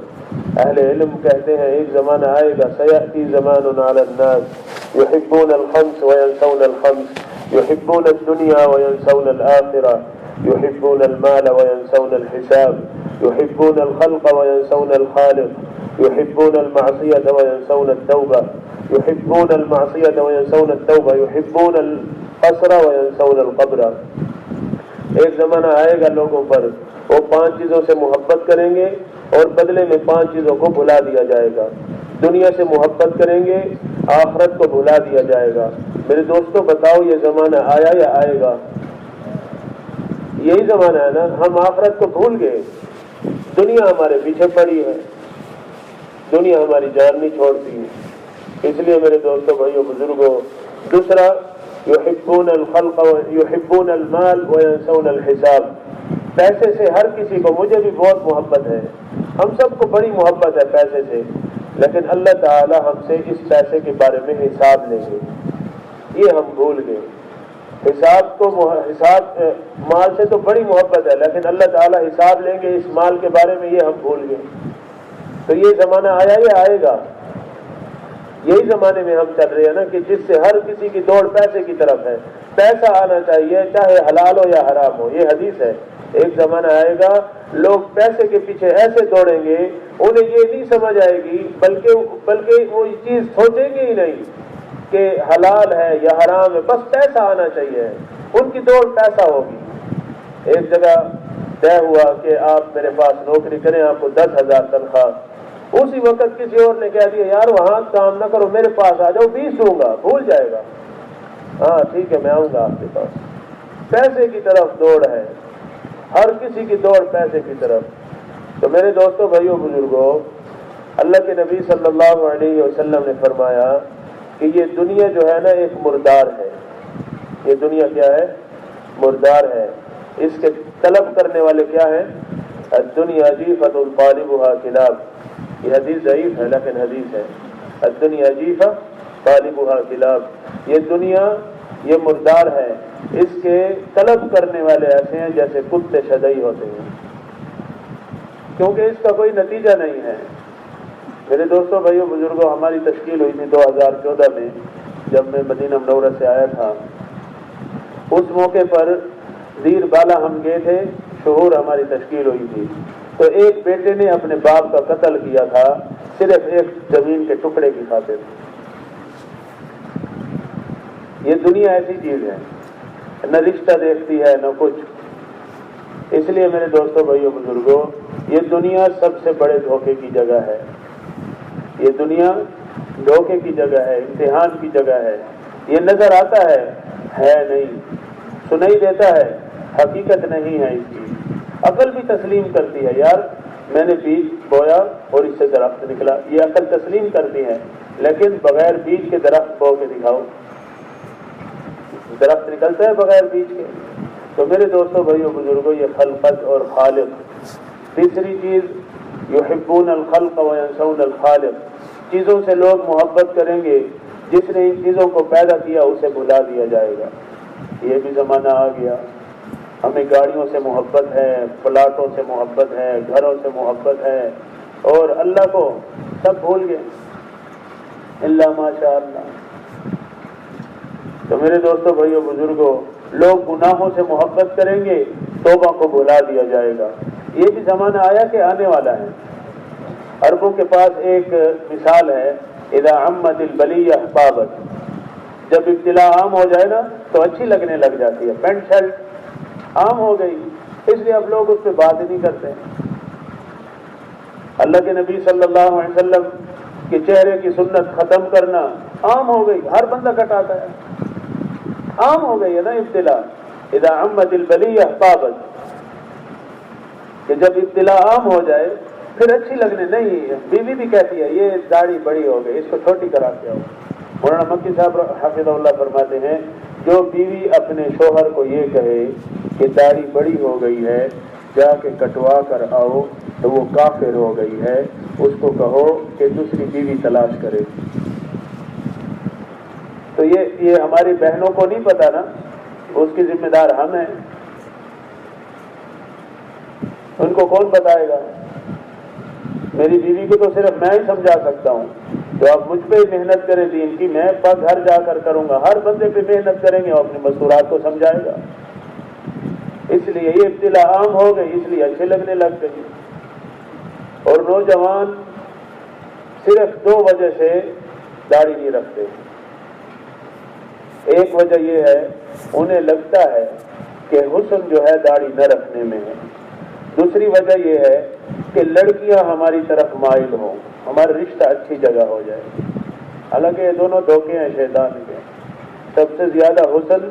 A: اہل علم کہتے ہیں ایک زمانہ آئے گا، سیأتی زمان علی الناس یحبون الخمس وینسون الخمس یحبون الدنیا وینسون الآخرہ يحبون المال وينسون الحساب يحبون الخلق وينسون الخالق يحبون المعصية وينسون التوبة يحبون المعصية وينسون التوبة يحبون القصر وينسون القبر۔ ایک زمانہ آئے گا لوگوں پر، وہ 5 چیزوں سے محبت کریں گے اور بدلے میں 5 چیزوں کو بھلا دیا جائے گا۔ دنیا سے محبت کریں گے، آخرت کو بھلا دیا جائے گا۔ میرے دوستوں بتاؤ یہ زمانہ آیا یا آئے گا؟ یہی زمانہ ہے نا، ہم آخرت کو بھول گئے، دنیا ہمارے پیچھے پڑی ہے۔ دنیا ہماری جان نہیں چھوڑتی ہے۔ اس لیے میرے دوستوں، بھائیوں، بزرگوں، دوسرا یحبون الخلق یحبون المال وینسون الحساب، پیسے سے ہر کسی کو، مجھے بھی بہت محبت ہے، ہم سب کو بڑی محبت ہے پیسے سے، لیکن اللہ تعالی ہم سے اس پیسے کے بارے میں حساب لیں گے، یہ ہم بھول گئے۔ حساب مال سے تو بڑی محبت ہے، لیکن اللہ تعالی حساب لیں گے اس مال کے بارے میں، یہ ہم بھول گئے۔ تو یہ زمانہ آیا یا آئے گا؟ یہی زمانے میں ہم چل رہے ہیں نا، کہ جس سے ہر کسی کی دوڑ پیسے کی طرف ہے، پیسہ آنا چاہیے چاہے حلال ہو یا حرام ہو، یہ حدیث ہے۔ ایک زمانہ آئے گا لوگ پیسے کے پیچھے ایسے دوڑیں گے، انہیں یہ نہیں سمجھ آئے گی، بلکہ وہ چیز سوچیں گے ہی نہیں کہ حلال ہے یا حرام ہے، بس پیسہ آنا چاہیے، ان کی دوڑ پیسہ ہوگی۔ ایک جگہ طے ہوا کہ آپ میرے پاس نوکری کریں، آپ کو 10,000 تنخواہ، اسی وقت کسی اور نے کہہ دیا یار وہاں کام نہ کرو، میرے پاس آ جاؤ، 20 دوں گا، بھول جائے گا، ہاں ٹھیک ہے میں آؤں گا آپ کے پاس۔ پیسے کی طرف دوڑ ہے، ہر کسی کی دوڑ پیسے کی طرف۔ تو میرے دوستوں، بھائیوں، بزرگوں، اللہ کے نبی صلی اللہ علیہ وسلم نے فرمایا کہ یہ دنیا جو ہے نا ایک مردار ہے، یہ دنیا کیا ہے؟ مردار ہے، اس کے طلب کرنے والے کیا ہیں؟ الدنیا جیفۃ طالبها کلاب، یہ حدیث ضعیف ہے لیکن حدیث ہے، الدنیا جیفۃ طالبها کلاب، یہ دنیا یہ مردار ہے، اس کے طلب کرنے والے ایسے ہیں جیسے کتے شدئی ہوتے ہیں، کیونکہ اس کا کوئی نتیجہ نہیں ہے۔ میرے دوستوں، بھائیوں، بزرگوں، ہماری تشکیل ہوئی تھی 2014 میں، جب میں مدینہ منورہ سے آیا تھا۔ اس موقع پر دیر بالا ہم گئے تھے، شہور ہماری تشکیل ہوئی تھی، تو ایک بیٹے نے اپنے باپ کا قتل کیا تھا صرف ایک زمین کے ٹکڑے کی خاطر۔ یہ دنیا ایسی چیز ہے، نہ رشتہ دیکھتی ہے نہ کچھ۔ اس لیے میرے دوستوں، بھائیوں، بزرگوں، یہ دنیا سب سے بڑے دھوکے کی جگہ ہے، یہ دنیا دھوکے کی جگہ ہے، امتحان کی جگہ ہے۔ یہ نظر آتا ہے نہیں، سنائی دیتا ہے، حقیقت نہیں ہے اس کی۔ عقل بھی تسلیم کرتی ہے، یار میں نے بیج بویا اور اس سے درخت نکلا، یہ عقل تسلیم کرتی ہے، لیکن بغیر بیج کے درخت بو کے دکھاؤ، درخت نکلتا ہے بغیر بیج کے؟ تو میرے دوستوں، بھائیوں، بزرگوں، یہ خلقت اور خالق۔ تیسری چیز، یحبون الخلق وینسون الخالق، چیزوں سے لوگ محبت کریں گے، جس نے ان چیزوں کو پیدا کیا اسے بھلا دیا جائے گا۔ یہ بھی زمانہ آ گیا، ہمیں گاڑیوں سے محبت ہے، پلاٹوں سے محبت ہے، گھروں سے محبت ہے، اور اللہ کو سب بھول گئے، الا ماشاء اللہ۔ تو میرے دوستوں، بھائیوں، بزرگوں، لوگ گناہوں سے محبت کریں گے، توبہ کو بھلا دیا جائے گا۔ یہ بھی زمانہ آیا کہ آنے والا ہے۔ عربوں کے پاس ایک مثال ہے، اذا عمت البلیہ طابت، جب ابتلا عام ہو جائے نا تو اچھی لگنے لگ جاتی ہے، پینٹ شرٹ عام ہو گئی، اس لیے اب لوگ اس پہ بات ہی نہیں کرتے۔ اللہ کے نبی صلی اللہ علیہ وسلم کے چہرے کی سنت ختم کرنا عام ہو گئی، ہر بندہ کٹاتا ہے، عام ہو گئی ہے نا ابتلا۔ اذا عمت البلیہ طابت، کہ جب ابتلا عام ہو جائے پھر اچھی لگنے نہیں۔ بیوی بھی کہتی ہے یہ داڑھی بڑی ہو گئی، اس کو چھوٹی کرا کے آؤ۔ مولانا مکی صاحب حفظہ اللہ فرماتے ہیں، جو بیوی اپنے شوہر کو یہ کہے کہ داڑھی بڑی ہو گئی ہے، جا کے کٹوا کر آؤ، تو وہ کافر ہو گئی ہے، اس کو کہو کہ دوسری بیوی تلاش کرے۔ تو یہ ہماری بہنوں کو نہیں پتا نا، اس کی ذمہ دار ہم ہیں، ان کو کون بتائے گا؟ میری بیوی کو تو صرف میں ہی سمجھا سکتا ہوں، تو آپ مجھ پہ ہی محنت کریں دین کی، میں گھر جا کر کروں گا، ہر بندے پہ محنت کریں گے اور اپنے مستورات کو سمجھائے گا۔ اس لیے یہ ابتلا عام ہو گئی، اس لیے اچھے لگنے لگ گئی۔ اور نوجوان صرف 2 وجہ سے داڑھی نہیں رکھتے۔ ایک وجہ یہ ہے، انہیں لگتا ہے کہ حسن جو ہے داڑھی نہ رکھنے میں ہے۔ دوسری وجہ یہ ہے کہ لڑکیاں ہماری طرف مائل ہوں، ہمارا رشتہ اچھی جگہ ہو جائے۔ حالانکہ یہ دونوں دھوکے ہیں شیطان کے۔ سب سے زیادہ حسن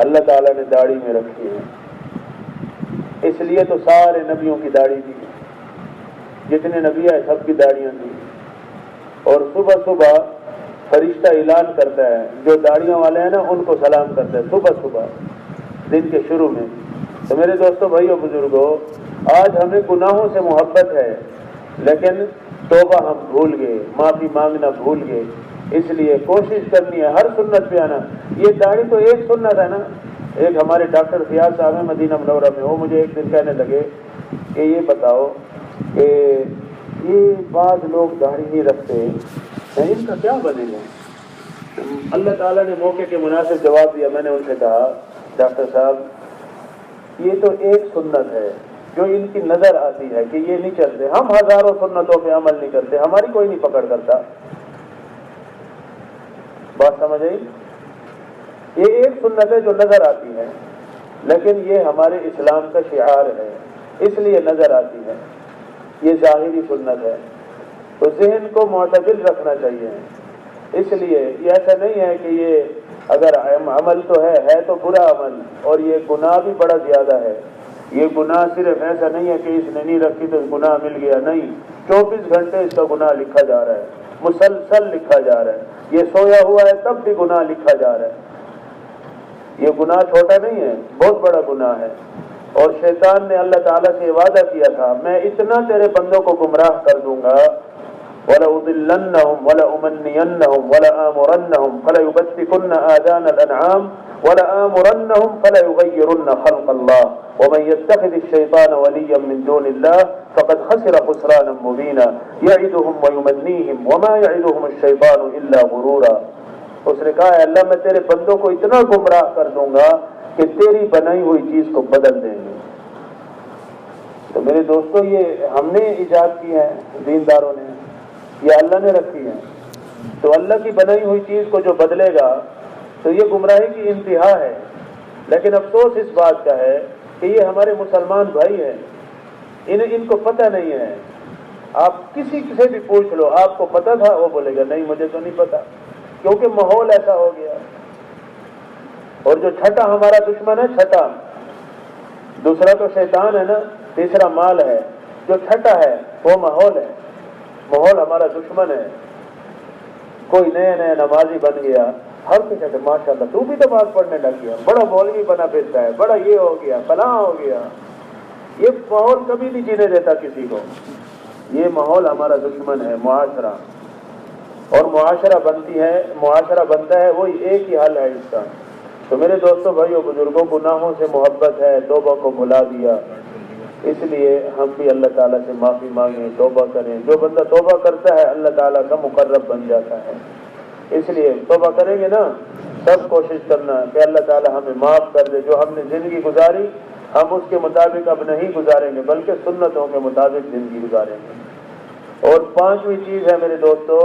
A: اللہ تعالیٰ نے داڑھی میں رکھی ہے، اس لیے تو سارے نبیوں کی داڑھی تھی، جتنے نبی ہیں سب کی داڑیاں تھیں۔ اور صبح صبح فرشتہ اعلان کرتا ہے، جو داڑھیوں والے ہیں نا ان کو سلام کرتا ہے صبح صبح دن کے شروع میں۔ تو میرے دوستوں، بھائیوں، بزرگوں، آج ہمیں گناہوں سے محبت ہے لیکن توبہ ہم بھول گئے، معافی مانگنا بھول گئے۔ اس لیے کوشش کرنی ہے ہر سنت پہ آنا۔ یہ داڑھی تو ایک سنت ہے نا۔ ایک ہمارے ڈاکٹر فیاض صاحب ہیں مدینہ منورہ میں، وہ مجھے ایک دن کہنے لگے کہ یہ بتاؤ کہ یہ بعض لوگ داڑھی نہیں رکھتے ہیں، ان کا کیا بنے گا؟ اللہ تعالیٰ نے موقع کے مناسب جواب دیا۔ میں نے ان سے کہا ڈاکٹر صاحب یہ تو ایک سنت ہے جو ان کی نظر آتی ہے کہ یہ نہیں چلتے، ہم ہزاروں سنتوں پہ عمل نہیں کرتے، ہماری کوئی نہیں پکڑ کرتا۔ بات سمجھ آئی؟ یہ ایک سنت ہے جو نظر آتی ہے، لیکن یہ ہمارے اسلام کا شعار ہے، اس لیے نظر آتی ہے، یہ ظاہری سنت ہے۔ تو ذہن کو معتدل رکھنا چاہیے۔ اس لیے یہ ایسا نہیں ہے کہ یہ اگر عمل تو ہے تو برا عمل، اور یہ گناہ بھی بڑا زیادہ ہے۔ یہ گناہ صرف ایسا نہیں ہے کہ اس نے نہیں رکھی تو گناہ مل گیا، نہیں، 24 گھنٹے اس کا گناہ لکھا جا رہا ہے، مسلسل لکھا جا رہا ہے۔ یہ سویا ہوا ہے تب بھی گناہ لکھا جا رہا ہے۔ یہ گناہ چھوٹا نہیں ہے، بہت بڑا گناہ ہے۔ اور شیطان نے اللہ تعالیٰ سے وعدہ کیا تھا، میں اتنا تیرے بندوں کو گمراہ کر دوں گا، وَلَأُضِلَّنَّهُمْ وَلَأُمَنِّيَنَّهُمْ وَلَآمُرَنَّهُمْ فَلَيُبَتِّكُنَّ آذَانَ الْأَنْعَامِ وَلَآمُرَنَّهُمْ فَلَيُغَيِّرُنَّ خَلْقَ اللَّهِ وَمَنْ يَتَّخِذِ الشَّيْطَانَ وَلِيًّا مِّن دُونِ اللَّهِ فَقَدْ خَسِرَ خُسْرَانًا مُّبِينًا يَعِدُهُمْ وَيُمَنِّيهِمْ وَمَا يَعِدُهُمُ الشَّيْطَانُ إِلَّا غُرُورًا۔ اس نے کہا ہے اللہ میں تیرے بندوں کو اتنا گمراہ کر دوں گا کہ تیری بنائی ہوئی چیز کو بدل دیں گے۔ تو میرے دوستو، یہ ہم نے ایجاد کی ہے، دینداروں نے، یہ اللہ نے رکھی ہے۔ تو اللہ کی بنائی ہوئی چیز کو جو بدلے گا تو یہ گمراہی کی انتہا ہے۔ لیکن افسوس اس بات کا ہے کہ یہ ہمارے مسلمان بھائی ہیں، ان کو پتہ نہیں ہے۔ آپ کسی سے بھی پوچھ لو آپ کو پتہ تھا، وہ بولے گا نہیں مجھے تو نہیں پتہ، کیونکہ ماحول ایسا ہو گیا۔ اور جو چھٹا ہمارا دشمن ہے، چھٹا دوسرا تو شیطان ہے نا، تیسرا مال ہے، جو چھٹا ہے وہ ماحول ہے۔ ماحول ہمارا دشمن ہے۔ کوئی نیا نمازی بن گیا، ہر کوئی کہتے ماشاء اللہ تو بھی نماز پڑھنے لگ گیا، بڑا مولوی بنا پھرتا ہے، بڑا یہ ہو گیا، فلاں ہو گیا۔ یہ ماحول کبھی نہیں جینے دیتا کسی کو۔ یہ ماحول ہمارا دشمن ہے، معاشرہ، اور معاشرہ بنتا ہے وہی ایک ہی حل ہے اس کا۔ تو میرے دوستوں، بھائیوں، بزرگوں، گناہوں سے محبت ہے، توبہ کو بھلا دیا، اس لیے ہم بھی اللہ تعالیٰ سے معافی مانگیں، توبہ کریں۔ جو بندہ توبہ کرتا ہے اللہ تعالیٰ کا مقرب بن جاتا ہے۔ اس لیے توبہ کریں گے نا، سب کوشش کرنا کہ اللہ تعالیٰ ہمیں معاف کر دے۔ جو ہم نے زندگی گزاری ہم اس کے مطابق اب نہیں گزاریں گے، بلکہ سنتوں کے مطابق زندگی گزاریں گے۔ اور پانچویں چیز ہے میرے دوستو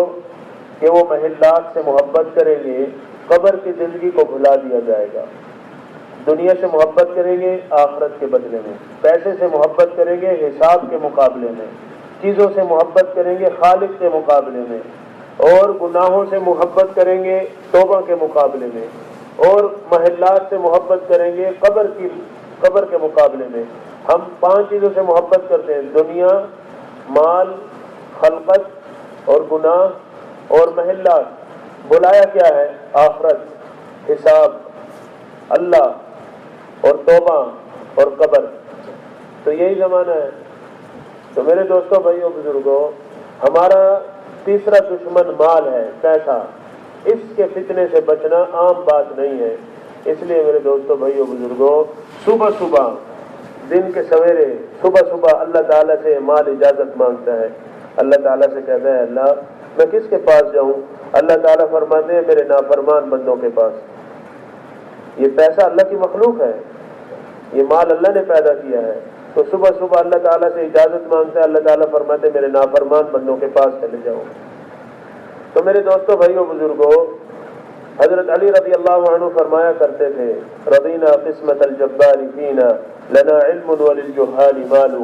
A: کہ وہ محلات سے محبت کریں گے، قبر کی زندگی کو بھلا دیا جائے گا۔ دنیا سے محبت کریں گے آخرت کے بدلے میں، پیسے سے محبت کریں گے حساب کے مقابلے میں، چیزوں سے محبت کریں گے خالق کے مقابلے میں، اور گناہوں سے محبت کریں گے توبہ کے مقابلے میں، اور محلات سے محبت کریں گے قبر کے مقابلے میں۔ ہم 5 چیزوں سے محبت کرتے ہیں: دنیا، مال، خلقت اور گناہ اور محلات۔ بلایا کیا ہے؟ آخرت، حساب، اللہ اور توبہ اور قبر۔ تو یہی زمانہ ہے۔ تو میرے دوستوں، بھائیوں، بزرگوں، ہمارا تیسرا دشمن مال ہے، پیسہ۔ اس کے فتنے سے بچنا عام بات نہیں ہے۔ اس لیے میرے دوستوں، بھائیوں، بزرگوں، صبح دن کے سویرے صبح اللہ تعالیٰ سے مال اجازت مانگتا ہے۔ اللہ تعالیٰ سے کہتا ہے اللہ میں کس کے پاس جاؤں؟ اللہ تعالیٰ فرماتے ہیں میرے نافرمان بندوں کے پاس۔ یہ پیسہ اللہ کی مخلوق ہے، یہ مال اللہ نے پیدا کیا ہے۔ تو صبح اللہ تعالیٰ سے اجازت مانگتا ہے، اللہ تعالیٰ فرماتے ہیں میرے نافرمان بندوں کے پاس چلے جاؤ۔ تو میرے دوستوں، بھائیوں، بزرگوں، حضرت علی رضی اللہ عنہ فرمایا کرتے تھے رضینا قسمت الجبار فینا لنا علم وللجہال مال،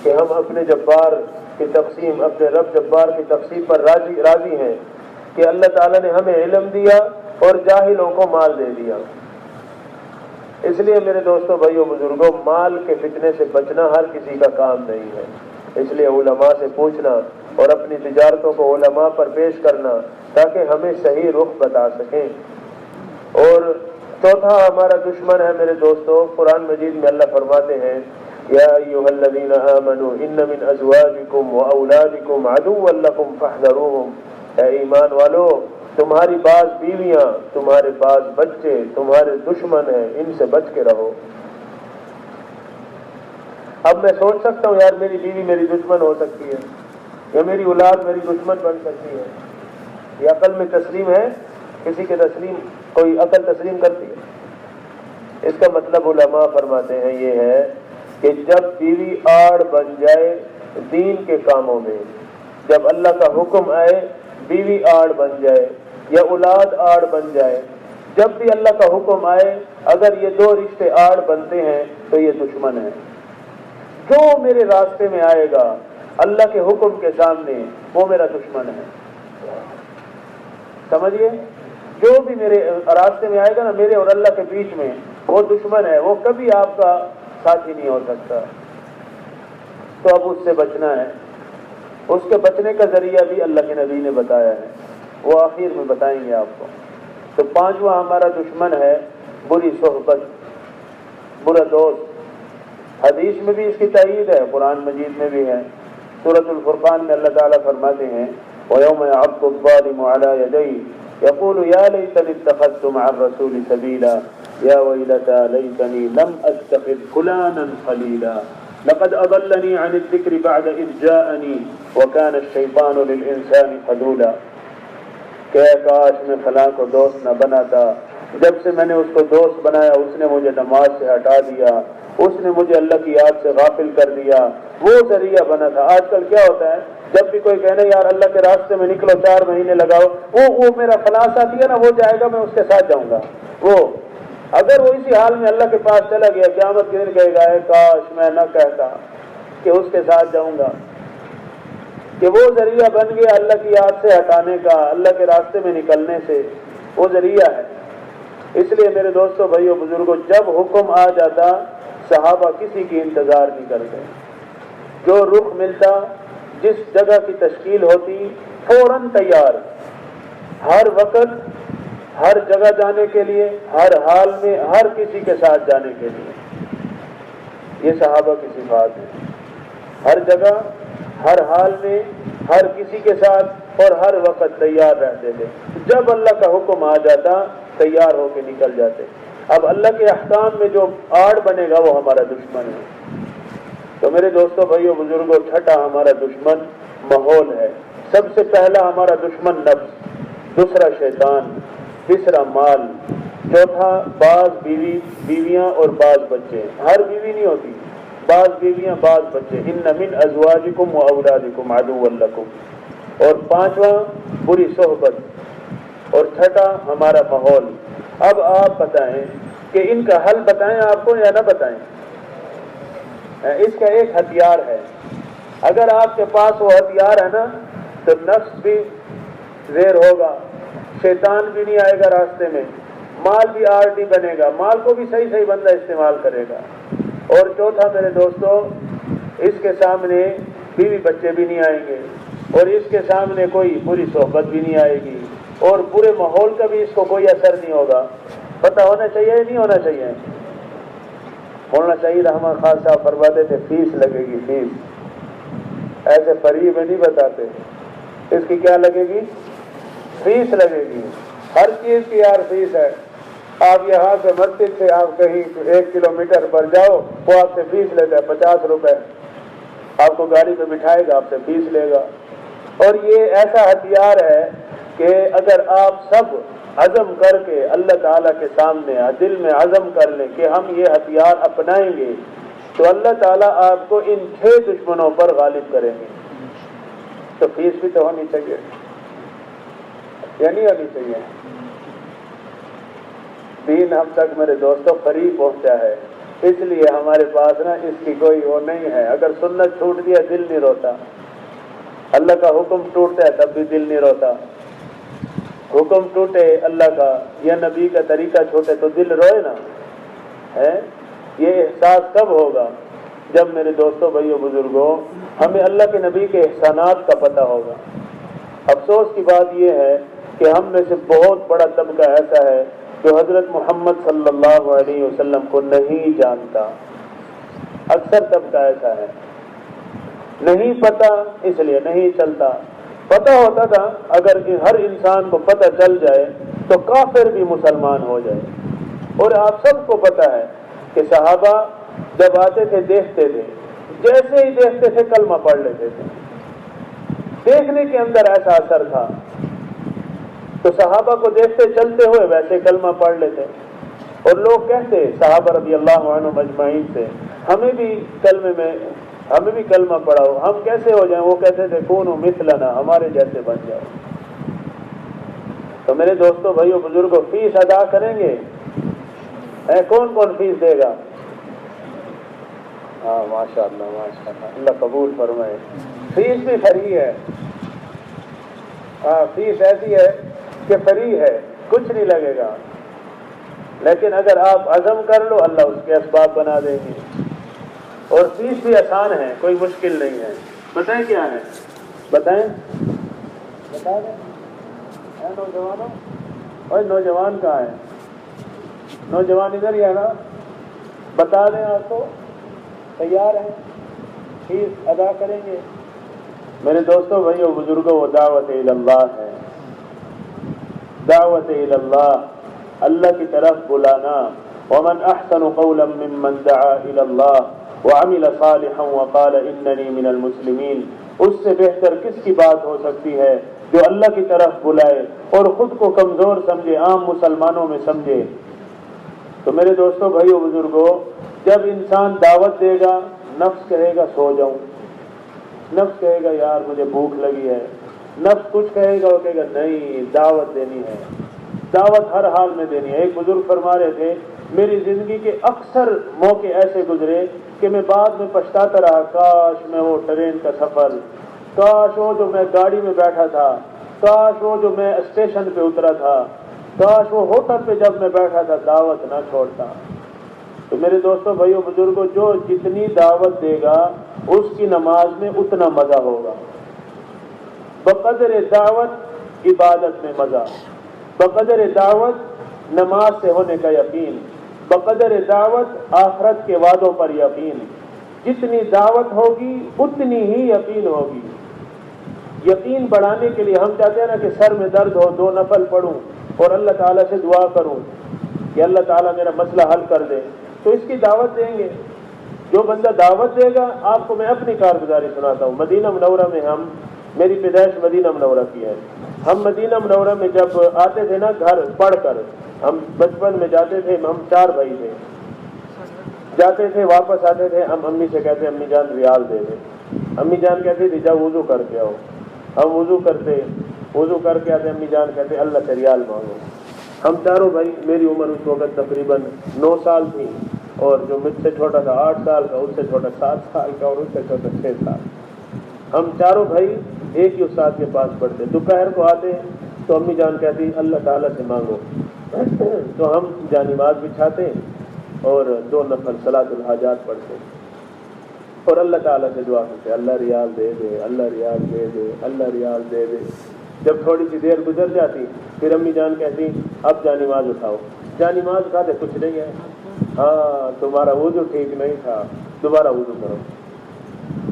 A: کہ ہم اپنے جبار کی تقسیم، اپنے رب جبار کی تقسیم پر راضی ہیں کہ اللہ تعالیٰ نے ہمیں علم دیا اور جاہلوں کو مال دے دیا۔ اس لیے میرے دوستوں، بھائیوں، بزرگوں، مال کے فتنے سے بچنا ہر کسی کا کام نہیں ہے۔ اس لیے علماء سے پوچھنا اور اپنی تجارتوں کو علماء پر پیش کرنا تاکہ ہمیں صحیح رخ بتا سکیں۔ اور چوتھا ہمارا دشمن ہے میرے دوستو، قرآن مجید میں اللہ فرماتے ہیں یا ایھا الذین آمنوا ان من ازواجکم واولادکم عدوا لکم فاحذروہم، اے ایمان والو تمہاری بعض بیویاں، تمہارے بعض بچے تمہارے دشمن ہیں، ان سے بچ کے رہو۔ اب میں سوچ سکتا ہوں یار میری بیوی میری دشمن ہو سکتی ہے، یا میری اولاد میری دشمن بن سکتی ہے، یہ عقل میں تسلیم ہے؟ کسی کے تسلیم کوئی عقل تسلیم کرتی ہے؟ اس کا مطلب علماء فرماتے ہیں یہ ہے کہ جب بیوی آڑ بن جائے دین کے کاموں میں، جب اللہ کا حکم آئے بیوی آڑ بن جائے یا اولاد آڑ بن جائے، جب بھی اللہ کا حکم آئے اگر یہ دو رشتے آڑ بنتے ہیں تو یہ دشمن ہیں۔ جو میرے راستے میں آئے گا اللہ کے حکم کے سامنے وہ میرا دشمن ہے، سمجھیے؟ جو بھی میرے راستے میں آئے گا نا میرے اور اللہ کے بیچ میں وہ دشمن ہے، وہ کبھی آپ کا ساتھی نہیں ہو سکتا۔ تو اب اس سے بچنا ہے، اس کے بچنے کا ذریعہ بھی اللہ کے نبی نے بتایا ہے، وہ آخر میں بتائیں گے آپ کو۔ تو پانچواں ہمارا دشمن ہے بری صحبت، برا دوست۔ حدیث میں بھی اس کی تائید ہے، قرآن مجید میں بھی ہے۔ سورۃ الفرقان میں اللہ تعالیٰ فرماتے ہیں وَيَوْمَ يَعَضُّ الظَّالِمُ عَلَىٰ يَدَيْهِ يَقُولُ يَا لَيْتَنِي اتَّخَذْتُ مَعَ الرَّسُولِ سَبِيلًا يَا وَيْلَتَىٰ لَيْتَنِي لَمْ أَتَّخِذْ فُلَانًا خَلِيلًا لَقَدْ أَضَلَّنِي عَنِ الذِّكْرِ بَعْدَ إِذْ جَاءَنِي وَكَانَ الشَّيْطَانُ لِلْإِنسَانِ خَذُولًا، کہ کاش میں فلاں کو دوست نہ بناتا، جب سے میں نے اس کو دوست بنایا اس نے مجھے نماز سے ہٹا دیا، اس نے مجھے اللہ کی یاد سے غافل کر دیا، وہ ذریعہ بنا تھا۔ آج کل کیا ہوتا ہے جب بھی کوئی کہنا یار اللہ کے راستے میں نکلو 4 مہینے لگاؤ، وہ میرا فلاں ساتھی ہے نا وہ جائے گا میں اس کے ساتھ جاؤں گا، وہ اگر وہ اسی حال میں اللہ کے پاس چلا گیا قیامت کے دن کہے گا اے کاش میں نہ کہتا کہ اس کے ساتھ جاؤں گا، کہ وہ ذریعہ بن گیا اللہ کی یاد سے ہٹانے کا، اللہ کے راستے میں نکلنے سے، وہ ذریعہ ہے۔ اس لیے میرے دوستوں بھائیوں بزرگوں جب حکم آ جاتا صحابہ کسی کی انتظار نہیں کرتے، جو رخ ملتا جس جگہ کی تشکیل ہوتی فوراً تیار، ہر وقت ہر جگہ جانے کے لیے، ہر حال میں ہر کسی کے ساتھ جانے کے لیے، یہ صحابہ کی صفات ہے۔ ہر جگہ ہر حال میں ہر کسی کے ساتھ اور ہر وقت تیار رہتے تھے، جب اللہ کا حکم آ جاتا تیار ہو کے نکل جاتے۔ اب اللہ کے احکام میں جو آڑ بنے گا وہ ہمارا دشمن ہے۔ تو میرے دوستوں بھائیوں بزرگوں چھٹا ہمارا دشمن ماحول ہے۔ سب سے پہلا ہمارا دشمن نفس، دوسرا شیطان، تیسرا مال، چوتھا بعض بیویاں اور بعض بچے۔ ہر بیوی نہیں ہوتی، بعض بیویاں بعض بچے۔ ان من ازواجکم واولادکم عدوا لکم، اور پانچواں بری صحبت، اور چھٹا ہمارا ماحول۔ اب آپ بتائیں کہ ان کا حل بتائیں آپ کو یا نہ بتائیں؟ اس کا ایک ہتھیار ہے، اگر آپ کے پاس وہ ہتھیار ہے نا تو نفس بھی زیر ہوگا، شیطان بھی نہیں آئے گا راستے میں، مال بھی آرڈی بنے گا، مال کو بھی صحیح صحیح بندہ استعمال کرے گا۔ اور چوتھا میرے دوستو اس کے سامنے بیوی بچے بھی نہیں آئیں گے، اور اس کے سامنے کوئی بری صحبت بھی نہیں آئے گی، اور برے ماحول کا بھی اس کو کوئی اثر نہیں ہوگا۔ پتہ ہونا چاہیے یا نہیں ہونا چاہیے؟ ہونا چاہیے۔ رحمان خان صاحب فرماتے تھے فیس لگے گی، فیس، ایسے فری میں نہیں بتاتے، اس کی کیا لگے گی؟ فیس لگے گی، ہر چیز کی یار فیس ہے۔ آپ یہاں سے مسجد سے آپ کہیں 1 کلومیٹر پر جاؤ، وہ آپ سے فیس لیتا ہے 50 روپے، آپ کو گاڑی پہ بٹھائے گا، آپ سے فیس لے گا۔ اور یہ ایسا ہتھیار ہے کہ اگر آپ سب عزم کر کے اللہ تعالیٰ کے سامنے دل میں عزم کر لیں کہ ہم یہ ہتھیار اپنائیں گے تو اللہ تعالیٰ آپ کو ان 6 دشمنوں پر غالب کریں گے۔ تو فیس بھی تو ہونی چاہیے یا نہیں ہونی چاہیے؟ دین ہم تک میرے دوستوں فری پہنچا ہے، اس لیے ہمارے پاس نا اس کی کوئی وہ نہیں ہے۔ اگر سنت چھوٹ دیا دل نہیں روتا، اللہ کا حکم ٹوٹتا ہے تب بھی دل نہیں روتا۔ حکم ٹوٹے اللہ کا یا نبی کا طریقہ چھوٹے تو دل روئے نا، ہے؟ یہ احساس کب ہوگا؟ جب میرے دوستوں بھائیوں بزرگوں ہمیں اللہ کے نبی کے احسانات کا پتہ ہوگا۔ افسوس کی بات یہ ہے کہ ہم میں سے بہت بڑا طبقہ ایسا ہے جو حضرت محمد صلی اللہ علیہ وسلم کو نہیں جانتا۔ اکثر طبقہ ایسا ہے، نہیں پتہ اس لیے نہیں چلتا۔ پتہ ہوتا تھا اگر ہر انسان کو پتہ چل جائے تو کافر بھی مسلمان ہو جائے۔ اور آپ سب کو پتہ ہے کہ صحابہ جب آتے تھے دیکھتے تھے، جیسے ہی دیکھتے تھے کلمہ پڑھ لیتے تھے، دیکھنے کے اندر ایسا اثر تھا۔ تو صحابہ کو دیکھتے چلتے ہوئے ویسے کلمہ پڑھ لیتے، اور لوگ کہتے صحابہ رضی اللہ عنہم اجمعین سے ہمیں بھی کلمہ پڑھاؤ، ہم کیسے ہو جائیں؟ وہ کہتے تھے کونوا مثلنا، ہمارے جیسے بن جاؤ۔ تو میرے دوستوں بھائیوں بزرگوں، فیس ادا کریں گے؟ کون کون فیس دے گا؟ ہاں ماشاء اللہ اللہ قبول فرمائے۔ فیس بھی فری ہے، ہاں فیس ایسی ہے کہ فری ہے، کچھ نہیں لگے گا، لیکن اگر آپ عزم کر لو اللہ اس کے اسباب بنا دیں گے۔ اور فیس بھی آسان ہے، کوئی مشکل نہیں ہے۔ بتائیں کیا ہے؟ بتائیں، بتا دیں نوجوانوں؟ اور نوجوان کہاں ہے؟ نوجوان ادھر ہی ہے نا؟ بتا دیں آپ کو، تیار ہیں؟ فیس ادا کریں گے؟ میرے دوستوں بھائیو بزرگوں، وہ دعوت اللہ ہے، دعوت اللہ، اللہ کی طرف بلانا۔ ومن احسن قولا ممن دعا الى اللہ وعمل صالحا وقال اننی من المسلمین۔ اس سے بہتر کس کی بات ہو سکتی ہے جو اللہ کی طرف بلائے اور خود کو کمزور سمجھے، عام مسلمانوں میں سمجھے۔ تو میرے دوستوں بھائیو بزرگوں، جب انسان دعوت دے گا، نفس کہے گا سو جاؤں، نفس کہے گا یار مجھے بھوک لگی ہے، نفس کچھ کہے گا، وہ کہے گا نہیں دعوت دینی ہے، دعوت ہر حال میں دینی ہے۔ ایک بزرگ فرما رہے تھے میری زندگی کے اکثر موقع ایسے گزرے کہ میں بعد میں پچھتاتا رہا، کاش میں وہ ٹرین کا سفر، کاش وہ جو میں گاڑی میں بیٹھا تھا، کاش وہ جو میں اسٹیشن پہ اترا تھا، کاش وہ ہوٹل پہ جب میں بیٹھا تھا دعوت نہ چھوڑتا۔ تو میرے دوستوں بھائیوں بزرگوں، جو جتنی دعوت دے گا اس کی نماز میں اتنا مزہ ہوگا۔ بقدر دعوت عبادت میں مزہ، بقدر دعوت نماز سے ہونے کا یقین، بقدر دعوت آخرت کے وعدوں پر یقین۔ جتنی دعوت ہوگی اتنی ہی یقین ہوگی۔ یقین بڑھانے کے لیے ہم چاہتے ہیں نا کہ سر میں درد ہو، 2 نفل پڑھوں اور اللہ تعالیٰ سے دعا کروں کہ اللہ تعالیٰ میرا مسئلہ حل کر دے، تو اس کی دعوت دیں گے۔ جو بندہ دعوت دے گا، آپ کو میں اپنی کارگزاری سناتا ہوں۔ مدینہ منورہ میں میری پیدائش مدینہ منورہ کی ہے۔ ہم مدینہ منورہ میں جب آتے تھے نا گھر پڑھ کر، ہم بچپن میں جاتے تھے، ہم 4 بھائی تھے، جاتے تھے واپس آتے تھے، ہم امی سے کہتے امی جان ریال دے دے، امی جان کہتے تھی جا وضو کر کے آؤ، ہم وضو کرتے، وضو کر کے آتے، امی جان کہتے اللہ سے ریال مانگو۔ ہم 4 بھائی، میری عمر اس وقت تقریباً 9 سال تھی، اور جو مجھ سے چھوٹا تھا 8 سال کا، اس سے چھوٹا 7 سال کا، اور اس سے چھوٹا 6 سال۔ ہم 4 بھائی ایک ہی استاد کے پاس پڑھتے، دوپہر کو آتے تو امی جان کہتی اللہ تعالیٰ سے مانگو، تو ہم جانماز بچھاتے اور 2 نفل صلاۃ الحاجات پڑھتے اور اللہ تعالیٰ سے دعا کرتے اللہ ریال دے دے، اللہ ریال دے دے، اللہ ریال دے دے۔ جب تھوڑی سی دیر گزر جاتی پھر امی جان کہتی اب جانماز اٹھاؤ، جانماز اٹھاتے کچھ نہیں ہے، ہاں تمہارا وضو ٹھیک نہیں تھا، دوبارہ وضو کرو۔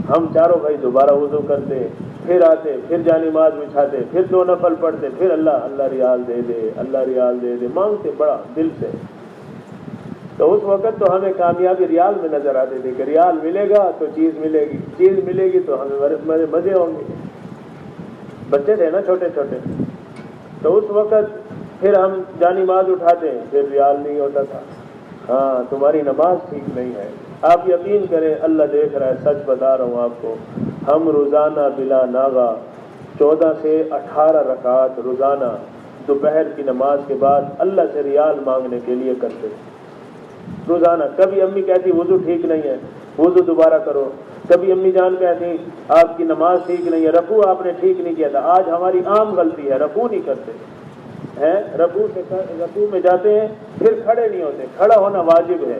A: ہم 4 بھائی دوبارہ وضو کرتے، پھر آتے، پھر جانماز بچھاتے، پھر 2 نفل پڑھتے، پھر اللہ ریال دے دے، اللہ ریال دے دے، مانگتے بڑا دل سے۔ تو اس وقت تو ہمیں کامیابی ریال میں نظر آتی تھی کہ ریال ملے گا تو چیز ملے گی، چیز ملے گی تو ہمیں مزے ہوں گے۔ بچے تھے نا چھوٹے چھوٹے، تو اس وقت پھر ہم جانماز اٹھاتے پھر ریال نہیں ہوتا تھا، ہاں تمہاری نماز ٹھیک نہیں ہے۔ آپ یقین کریں اللہ دیکھ رہا ہے، سچ بتا رہا ہوں آپ کو، ہم روزانہ بلا ناغہ 14 سے 18 رکعات روزانہ دوپہر کی نماز کے بعد اللہ سے ریال مانگنے کے لیے کرتے روزانہ۔ کبھی امی کہتی وضو ٹھیک نہیں ہے، وضو دوبارہ کرو، کبھی امی جان کہتی آپ کی نماز ٹھیک نہیں ہے، رکوع آپ نے ٹھیک نہیں کیا تھا۔ آج ہماری عام غلطی ہے، رکوع نہیں کرتے ہیں، رکوع میں جاتے ہیں پھر کھڑے نہیں ہوتے، کھڑا ہونا واجب ہے۔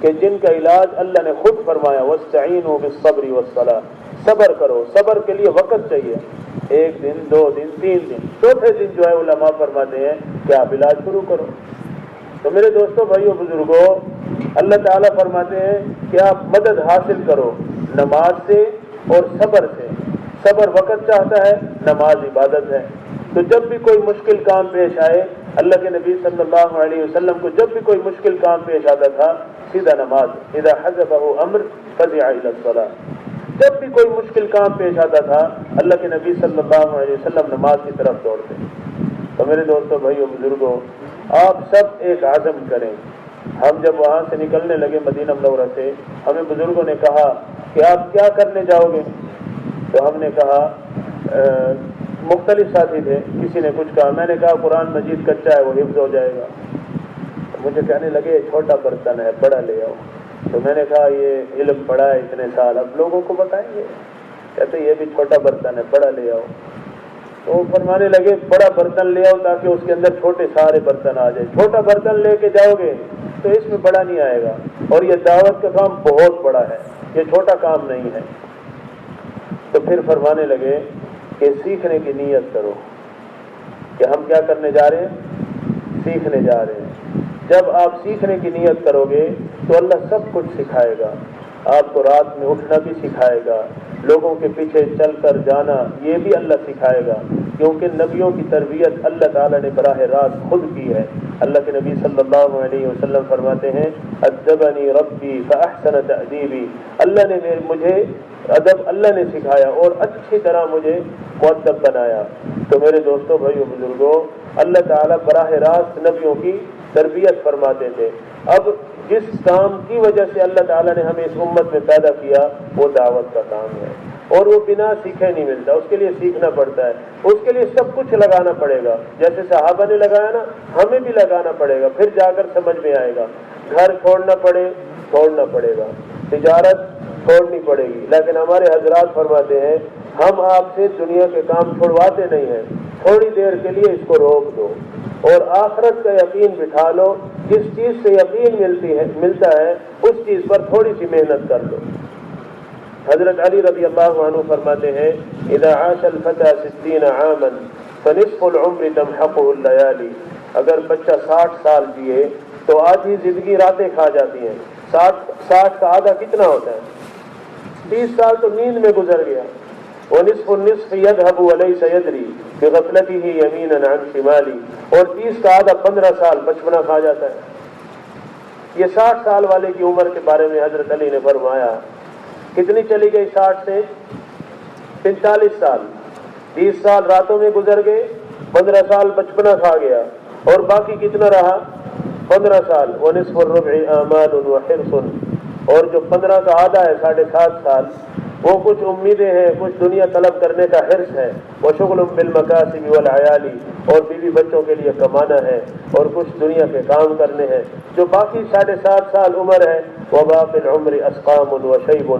A: کہ جن کا علاج اللہ نے خود فرمایا وَاسْتَعِينُوا بِالصَّبْرِ وَالصَّلَاةِ، صبر کرو، صبر کے لیے وقت چاہیے، 1 دن 2 دن 3 دن، چوتھے دن جو ہے علماء فرماتے ہیں کہ آپ علاج شروع کرو۔ تو میرے دوستوں، بھائیوں، بزرگوں، اللہ تعالیٰ فرماتے ہیں کہ آپ مدد حاصل کرو نماز سے اور صبر سے۔ صبر وقت چاہتا ہے، نماز عبادت ہے۔ تو جب بھی کوئی مشکل کام پیش آئے، اللہ کے نبی صلی اللہ علیہ وسلم کو جب بھی کوئی مشکل کام پیش آتا تھا، سیدھا نماز، اذا حزبه امر فزع الى الصلاۃ۔ جب بھی کوئی مشکل کام پیش آتا تھا، اللہ کے نبی صلی اللہ علیہ وسلم نماز کی طرف دوڑتے۔ تو میرے دوستوں، بھائیوں، بزرگوں، آپ سب ایک عزم کریں۔ ہم جب وہاں سے نکلنے لگے مدینہ منورہ سے، ہمیں بزرگوں نے کہا کہ آپ کیا کرنے جاؤ گے؟ تو ہم نے کہا مختلف ساتھی تھے، کسی نے کچھ کہا، میں نے کہا قرآن مجید کچا ہے، وہ حفظ ہو جائے گا۔ مجھے کہنے لگے چھوٹا برتن ہے، بڑا لے آؤ۔ تو میں نے کہا یہ علم پڑھا ہے اتنے سال، اب لوگوں کو بتائیں گے؟ کہتے یہ بھی چھوٹا برتن ہے، بڑا لے آؤ۔ تو وہ فرمانے لگے بڑا برتن لے آؤ تاکہ اس کے اندر چھوٹے سارے برتن آ جائے۔ چھوٹا برتن لے کے جاؤ گے تو اس میں بڑا نہیں آئے گا، اور یہ دعوت کا کام بہت بڑا ہے، یہ چھوٹا کام نہیں ہے۔ تو پھر فرمانے لگے کہ سیکھنے کی نیت کرو، کہ ہم کیا کرنے جا رہے ہیں؟ سیکھنے جا رہے ہیں۔ جب آپ سیکھنے کی نیت کرو گے تو اللہ سب کچھ سکھائے گا۔ آپ کو رات میں اٹھنا بھی سکھائے گا، لوگوں کے پیچھے چل کر جانا یہ بھی اللہ سکھائے گا، کیونکہ نبیوں کی تربیت اللہ تعالیٰ نے براہ راست خود کی ہے۔ اللہ کے نبی صلی اللہ علیہ وسلم فرماتے ہیں ادبنی ربی فاحسن تأدیبی، اللہ نے مجھے ادب اللہ نے سکھایا اور اچھی طرح مجھے مؤدب بنایا۔ تو میرے دوستوں، بھائیوں، بزرگوں، اللہ تعالیٰ براہ راست نبیوں کی تربیت فرماتے تھے۔ اب جس کام کی وجہ سے اللہ تعالیٰ نے ہمیں اس امت میں پیدا کیا وہ دعوت کا کام ہے، اور وہ بنا سیکھے نہیں ملتا، اس کے لیے سیکھنا پڑتا ہے، اس کے لیے سب کچھ لگانا پڑے گا۔ جیسے صحابہ نے لگایا نا، ہمیں بھی لگانا پڑے گا، پھر جا کر سمجھ میں آئے گا۔ گھر چھوڑنا پڑے گا، تجارت چھوڑنی پڑے گی، لیکن ہمارے حضرات فرماتے ہیں ہم آپ سے دنیا کے کام چھوڑواتے نہیں ہیں، تھوڑی دیر کے لیے اس کو روک دو اور آخرت کا یقین بٹھا لو۔ جس چیز سے یقین ملتا ہے اس چیز پر تھوڑی سی محنت کر لو۔ حضرت علی رضی اللہ عنہ فرماتے ہیں اذا عاش الفتى 60 عاما فنصف العمر تمحقه الليالي، اگر بچہ 60 سال جیے تو آدھی زندگی راتیں کھا جاتی ہیں۔ 60 کا آدھا کتنا ہوتا ہے؟ 30 سال تو نیند میں گزر گیا۔ ونصف النصف يذهب وليس يدري بغفلته يمينا عن شمالي، اور 30 کا آدھا 15 سال بچپنا کھا جاتا ہے۔ یہ 60 سال والے کی عمر کے بارے میں حضرت علی نے فرمایا کتنی چلی گئی؟ 60 سے 45 سال، 30 سال راتوں میں گزر گئے، 15 سال بچپنا کھا گیا، اور باقی کتنا رہا؟ 15 سال۔ ونصف الربع آمال وحرص، اور جو 15 کا آدھا ہے 7.5 سال، وہ کچھ امیدیں ہیں، کچھ دنیا طلب کرنے کا حرص ہے، وشغل بالمکاسب والعیال، اور بیوی بچوں کے لیے کمانا ہے، اور کچھ دنیا کے کام کرنے ہیں۔ جو باقی 7.5 سال عمر ہے، وباقی العمر اسقام وشیب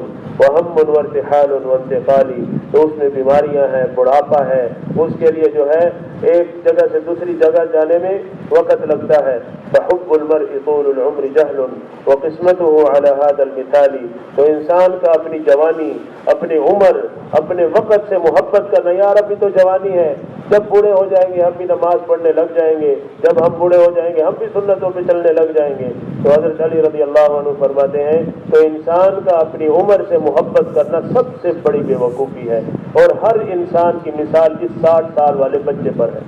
A: وہم وارتحال وانتقال، تو اس میں بیماریاں ہیں، بڑھاپا ہے، اس کے لیے جو ہے ایک جگہ سے دوسری جگہ جانے میں وقت لگتا ہے۔ فحب المرء طول العمر جہل وقسمته على هذا المثال، تو انسان کا اپنی جوانی، اپنی عمر، اپنے وقت سے محبت کرنا، یار ابھی تو جوانی ہے، جب بوڑھے ہو جائیں گے ہم بھی نماز پڑھنے لگ جائیں گے، جب ہم بوڑھے ہو جائیں گے ہم بھی سنتوں پہ چلنے لگ جائیں گے۔ تو حضرت علی رضی اللہ عنہ فرماتے ہیں تو انسان کا اپنی عمر سے محبت کرنا سب سے بڑی بے وقوفی ہے، اور ہر انسان کی مثال اس 60 سال والے بچے پر ہے۔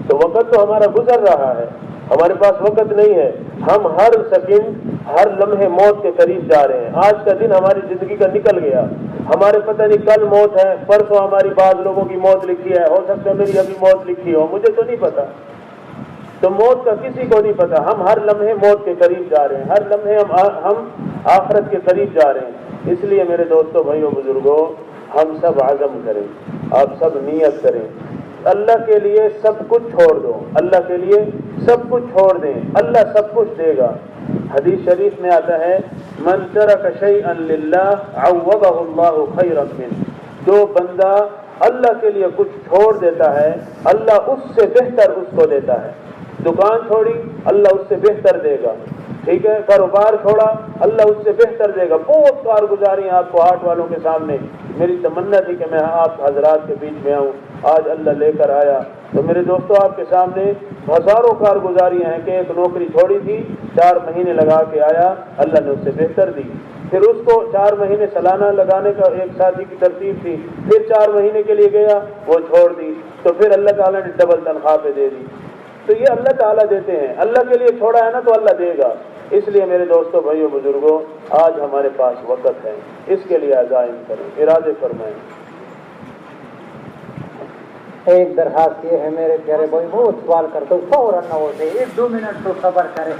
A: تو وقت تو ہمارا گزر رہا ہے، ہمارے پاس وقت نہیں ہے، ہم ہر سیکنڈ، ہر لمحے موت کے قریب جا رہے ہیں۔ آج کا دن ہماری زندگی کا نکل گیا، ہمارے پتہ نہیں کل موت ہے، پرسوں ہماری بعض لوگوں کی موت لکھی ہے، ہو سکتا ہے میری ابھی موت لکھی ہو، مجھے تو نہیں پتا۔ تو موت کا کسی کو نہیں پتا، ہم ہر لمحے موت کے قریب جا رہے ہیں، ہر لمحے ہم آخرت کے قریب جا رہے ہیں۔ اس لیے میرے دوستوں، بھائیوں، بزرگوں، ہم سب عزم کریں، آپ سب نیت کریں، اللہ کے لیے سب کچھ چھوڑ دو، اللہ کے لیے سب کچھ چھوڑ دیں، اللہ سب کچھ دے گا۔ حدیث شریف میں آتا ہے من ترک شیئا للہ عوضہ اللہ خیرا منہ، جو بندہ اللہ کے لیے کچھ چھوڑ دیتا ہے اللہ اس سے بہتر اس کو دیتا ہے۔ دکان چھوڑی، اللہ اس سے بہتر دے گا۔ ٹھیک ہے، کاروبار چھوڑا، اللہ اس سے بہتر دے گا۔ بہت کارگزاری آپ کو ہارٹ والوں کے سامنے، میری تمنا تھی کہ میں آپ حضرات کے بیچ میں آؤں، آج اللہ لے کر آیا۔ تو میرے دوستو، آپ کے سامنے ہزاروں کارگزاریاں ہیں کہ ایک نوکری چھوڑی تھی، 4 مہینے لگا کے آیا، اللہ نے اس سے بہتر دی۔ پھر اس کو 4 مہینے سالانہ لگانے کا ایک ساتھی کی ترتیب تھی، پھر 4 مہینے کے لیے گیا، وہ چھوڑ دی، تو پھر اللہ تعالیٰ نے ڈبل تنخواہ پہ دے دی۔ تو یہ اللہ تعالیٰ دیتے ہیں، اللہ کے لیے چھوڑا ہے نا تو اللہ دے گا۔ اس لیے میرے دوستوں، بھائیوں، بزرگوں، آج ہمارے پاس وقت ہے، اس کے لیے عزائم کریں، ارادے فرمائیں۔
B: ایک درخواست یہ ہے میرے پیارے بھائی، بہت سوال کرتا ہوں، فوراً نہ ہوتے، 1-2 منٹ تو صبر کریں۔